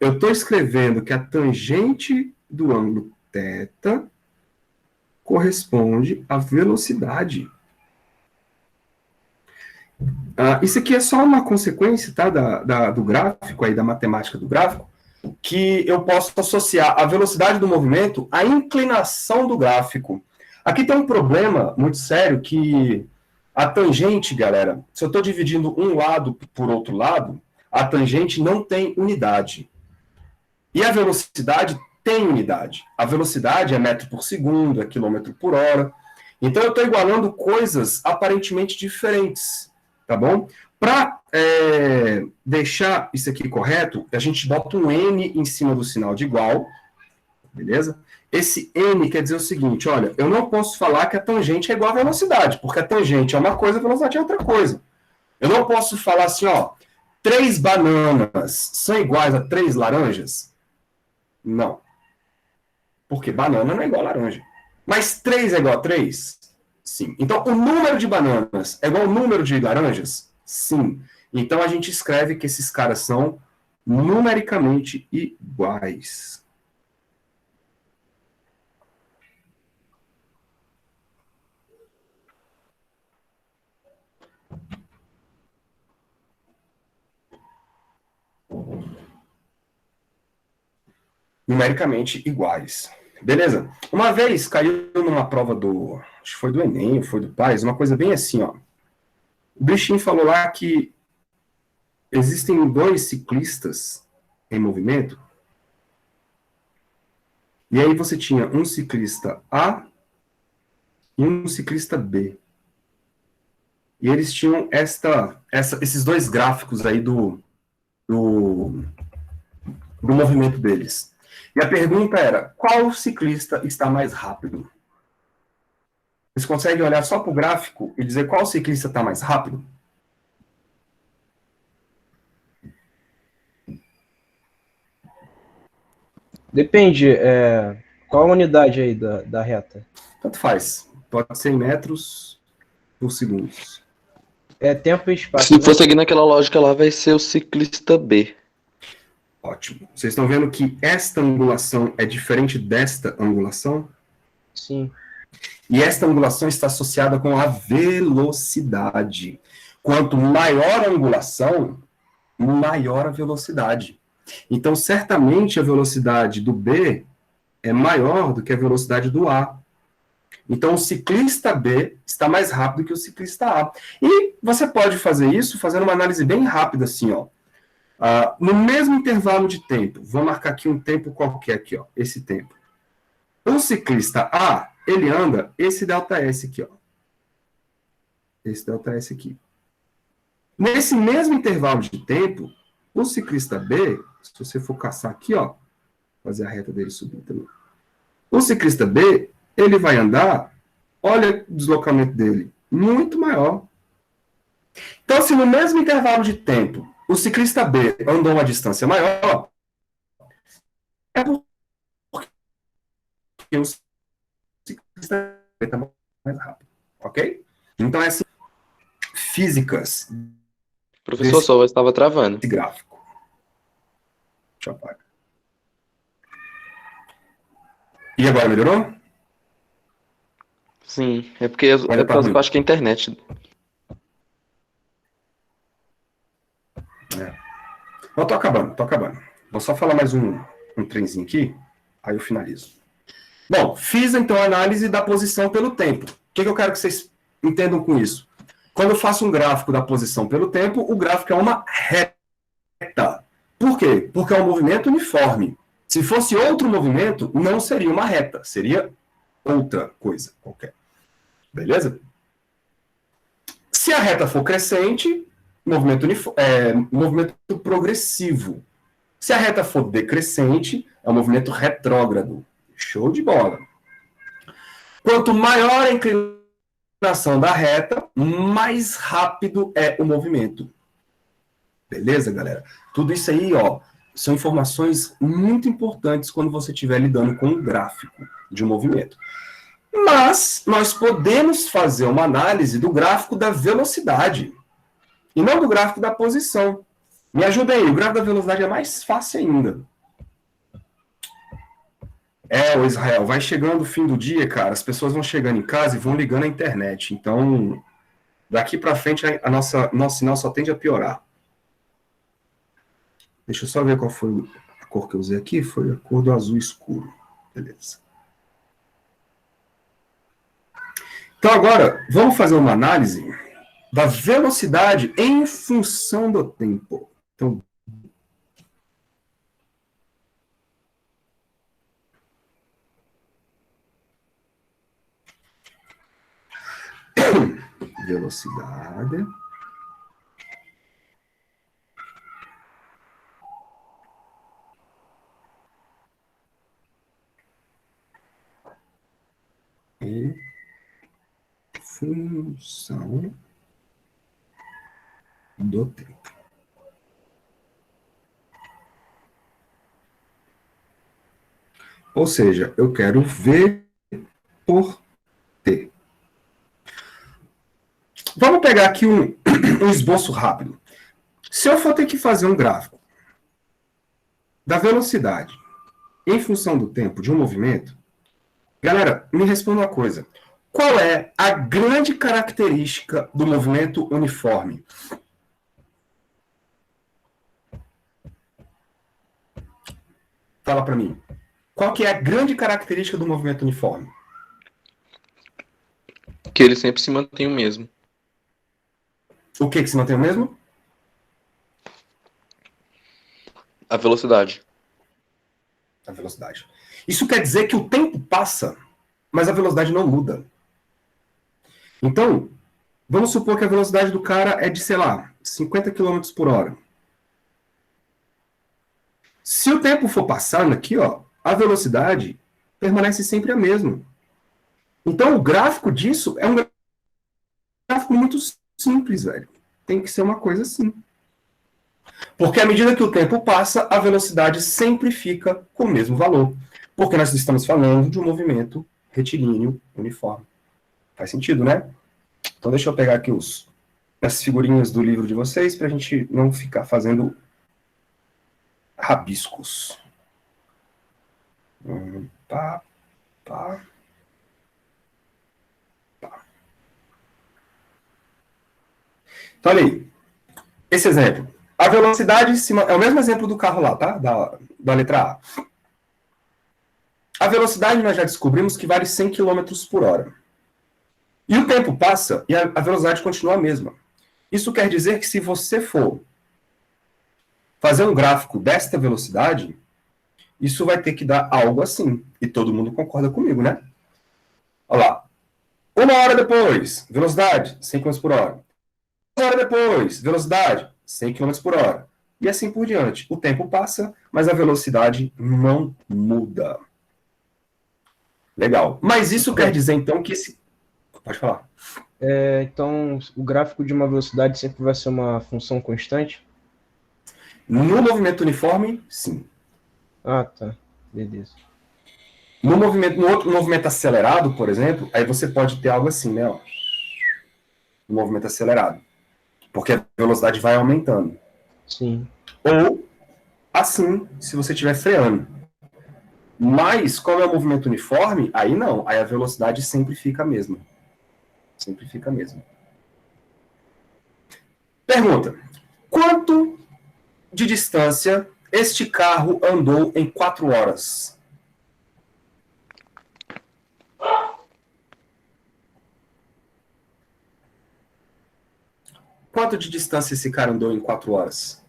eu estou escrevendo que a tangente do ângulo θ corresponde à velocidade. Isso aqui é só uma consequência, tá, do gráfico, aí, da matemática do gráfico, que eu posso associar a velocidade do movimento à inclinação do gráfico. Aqui tem um problema muito sério que a tangente, galera, se eu estou dividindo um lado por outro lado, a tangente não tem unidade. E a velocidade tem unidade. A velocidade é metro por segundo, é quilômetro por hora. Então eu estou igualando coisas aparentemente diferentes, tá bom? Para deixar isso aqui correto, a gente bota um N em cima do sinal de igual, beleza? Esse N quer dizer o seguinte, olha, eu não posso falar que a tangente é igual à velocidade, porque a tangente é uma coisa, a velocidade é outra coisa. Eu não posso falar assim, ó, 3 bananas são iguais a 3 laranjas? Não. Porque banana não é igual a laranja. Mas 3 é igual a 3? Sim. Então, o número de bananas é igual ao número de laranjas? Sim. Então, a gente escreve que esses caras são numericamente iguais. Numericamente iguais. Beleza? Uma vez caiu numa prova acho que foi do Enem, foi do PAS, uma coisa bem assim, ó. O bichinho falou lá que existem 2 ciclistas em movimento, e aí você tinha um ciclista A e um ciclista B. E eles tinham esses 2 gráficos aí do movimento deles. E a pergunta era, qual ciclista está mais rápido? Vocês conseguem olhar só para o gráfico e dizer qual ciclista está mais rápido? Depende, qual a unidade aí da reta? Tanto faz. Pode ser em metros por segundo. É tempo e espaço, Se né? for seguir naquela lógica lá, vai ser o ciclista B. Ótimo. Vocês estão vendo que esta angulação é diferente desta angulação? Sim. E esta angulação está associada com a velocidade. Quanto maior a angulação, maior a velocidade. Então, certamente, a velocidade do B é maior do que a velocidade do A. Então, o ciclista B está mais rápido que o ciclista A. E você pode fazer isso fazendo uma análise bem rápida, assim, ó. No mesmo intervalo de tempo, vou marcar aqui um tempo qualquer aqui, ó, esse tempo. O ciclista A, ele anda esse ΔS aqui, ó. Esse ΔS aqui. Nesse mesmo intervalo de tempo, o ciclista B, se você for caçar aqui, ó, fazer a reta dele subir também. O ciclista B, ele vai andar, olha o deslocamento dele, muito maior. Então, se no mesmo intervalo de tempo, o ciclista B andou uma distância maior, é porque o ciclista B está mais rápido, ok? Então, essas físicas Professor, desse sua voz estava travando. gráfico. Deixa eu apagar. E agora melhorou? Sim, é porque eu Olha, tá ruim. acho que é a internet. Eu tô acabando. Vou só falar mais um trenzinho aqui, aí eu finalizo. Bom, fiz então a análise da posição pelo tempo. O que eu quero que vocês entendam com isso? Quando eu faço um gráfico da posição pelo tempo, o gráfico é uma reta. Por quê? Porque é um movimento uniforme. Se fosse outro movimento, não seria uma reta, seria outra coisa qualquer. Beleza? Se a reta for crescente, movimento progressivo. Se a reta for decrescente, é um movimento retrógrado. Show de bola. Quanto maior a inclinação da reta, mais rápido é o movimento. Beleza, galera? Tudo isso aí, ó, são informações muito importantes quando você estiver lidando com um gráfico de um movimento. Mas nós podemos fazer uma análise do gráfico da velocidade e não do gráfico da posição. Me ajuda aí, o gráfico da velocidade é mais fácil ainda. O Israel, vai chegando o fim do dia, cara, as pessoas vão chegando em casa e vão ligando a internet. Então, daqui para frente, nosso sinal só tende a piorar. Deixa eu só ver qual foi a cor que eu usei aqui. Foi a cor do azul escuro. Beleza. Então, agora, vamos fazer uma análise da velocidade em função do tempo. Então, velocidade em função do tempo. Ou seja, eu quero V por T. Vamos pegar aqui um esboço rápido. Se eu for ter que fazer um gráfico da velocidade em função do tempo de um movimento, galera, me responda uma coisa. Qual é a grande característica do movimento uniforme? Fala para mim. Qual que é a grande característica do movimento uniforme? Que ele sempre se mantém o mesmo. O que se mantém o mesmo? A velocidade. A velocidade. Isso quer dizer que o tempo passa, mas a velocidade não muda. Então, vamos supor que a velocidade do cara é de, sei lá, 50 km por hora. Se o tempo for passando aqui, ó, a velocidade permanece sempre a mesma. Então, o gráfico disso é um gráfico muito simples, velho. Tem que ser uma coisa assim. Porque à medida que o tempo passa, a velocidade sempre fica com o mesmo valor. Porque nós estamos falando de um movimento retilíneo uniforme. Faz sentido, né? Então deixa eu pegar aqui as figurinhas do livro de vocês para a gente não ficar fazendo rabiscos. Pá, pá, pá. Então, olha aí. Esse exemplo. A velocidade é o mesmo exemplo do carro lá, tá? Da letra A. A velocidade nós já descobrimos que vale 100 km por hora. E o tempo passa e a velocidade continua a mesma. Isso quer dizer que se você for fazer um gráfico desta velocidade, isso vai ter que dar algo assim. E todo mundo concorda comigo, né? Olha lá. 1 hora depois, velocidade, 100 km por hora. 1 hora depois, velocidade, 100 km por hora. E assim por diante. O tempo passa, mas a velocidade não muda. Legal. Mas isso quer dizer, então, que esse... Pode falar. Então, o gráfico de uma velocidade sempre vai ser uma função constante? No movimento uniforme, sim. Ah, tá. Beleza. No outro movimento acelerado, por exemplo, aí você pode ter algo assim, né? Ó. No movimento acelerado. Porque a velocidade vai aumentando. Sim. Ou assim, se você estiver freando. Mas, como é um movimento uniforme, aí não. Aí a velocidade sempre fica a mesma. Sempre fica a mesma. Pergunta. Quanto de distância este carro andou em 4 horas? Quanto de distância esse cara andou em 4 horas?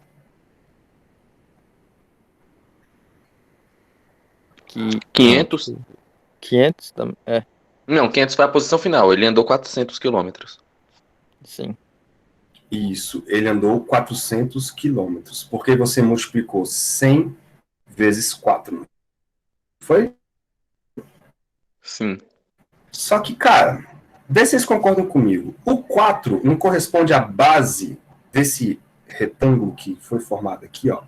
Que 500? 500 também. É, Não, 500 foi a posição final. Ele andou 400 quilômetros. sim. Isso, ele andou 400 quilômetros, porque você multiplicou 100 vezes 4. Foi? Sim. Só que, cara, vê se vocês concordam comigo. O 4 não corresponde à base desse retângulo que foi formado aqui, ó.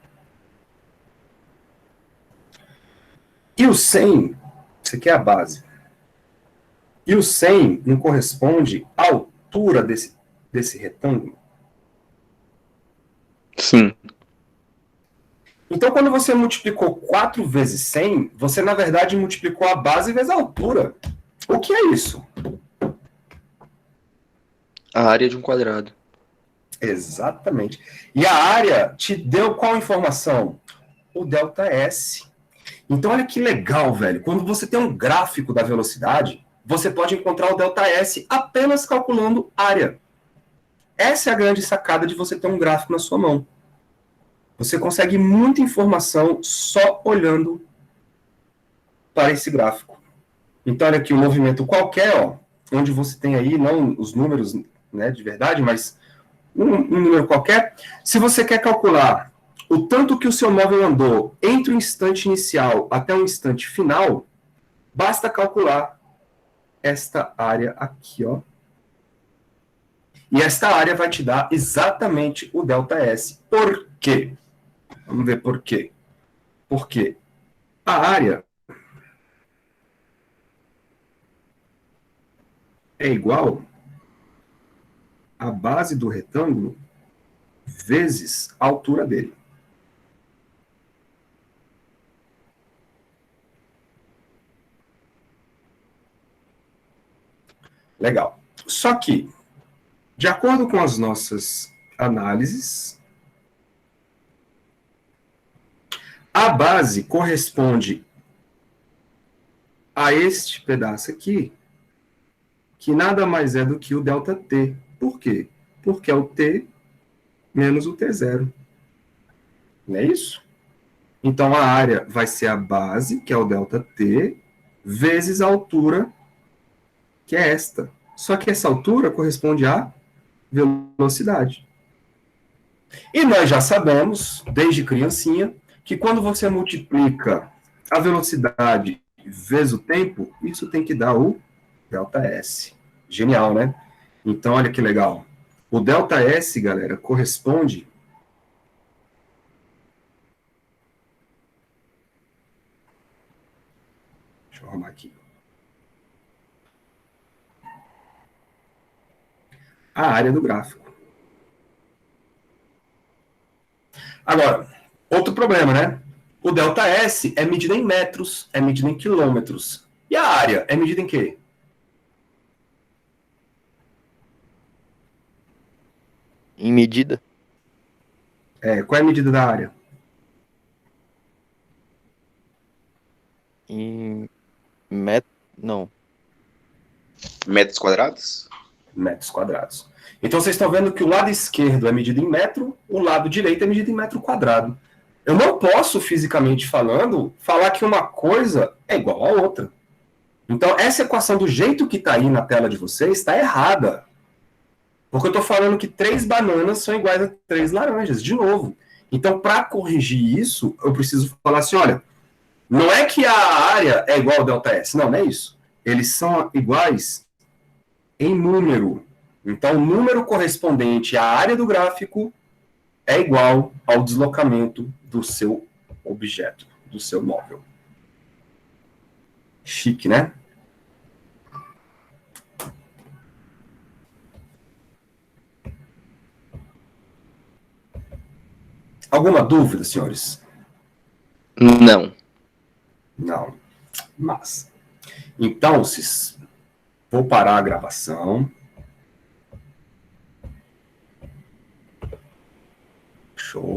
E o 100, isso aqui é a base. E o 100 não corresponde à altura desse retângulo. Sim. Então, quando você multiplicou 4 vezes 100, você, na verdade, multiplicou a base vezes a altura. O que é isso? A área de um quadrado. Exatamente. E a área te deu qual informação? O ΔS. Então, olha que legal, velho. Quando você tem um gráfico da velocidade, você pode encontrar o ΔS apenas calculando área. Essa é a grande sacada de você ter um gráfico na sua mão. Você consegue muita informação só olhando para esse gráfico. Então, olha aqui, um movimento qualquer, ó, onde você tem aí, não os números, né, de verdade, mas um número qualquer. Se você quer calcular o tanto que o seu móvel andou entre o instante inicial até o instante final, basta calcular esta área aqui, ó. E esta área vai te dar exatamente o ΔS. Por quê? Vamos ver por quê. Porque a área é igual à base do retângulo vezes a altura dele. Legal. Só que, de acordo com as nossas análises, a base corresponde a este pedaço aqui, que nada mais é do que o ΔT. Por quê? Porque é o T menos o T0. Não é isso? Então, a área vai ser a base, que é o ΔT, vezes a altura, que é esta. Só que essa altura corresponde à velocidade. E nós já sabemos, desde criancinha, que quando você multiplica a velocidade vezes o tempo, isso tem que dar o ΔS. Genial, né? Então, olha que legal. O ΔS, galera, corresponde... Deixa eu arrumar aqui. A área do gráfico. Agora, outro problema, né? O ΔS é medida em metros, é medida em quilômetros. E a área é medida em quê? Em medida? Qual é a medida da área? Em met... Não. Metros quadrados? Metros quadrados. Então, vocês estão vendo que o lado esquerdo é medido em metro, o lado direito é medido em metro quadrado. Eu não posso, fisicamente falando, falar que uma coisa é igual a outra. Então, essa equação, do jeito que está aí na tela de vocês, está errada. Porque eu estou falando que 3 bananas são iguais a 3 laranjas, de novo. Então, para corrigir isso, eu preciso falar assim, olha, não é que a área é igual ao ΔS, não é isso. Eles são iguais em número. Então, o número correspondente à área do gráfico é igual ao deslocamento do seu objeto, do seu móvel. Chique, né? Alguma dúvida, senhores? Não. Não. Mas. Então, vou parar a gravação. Show.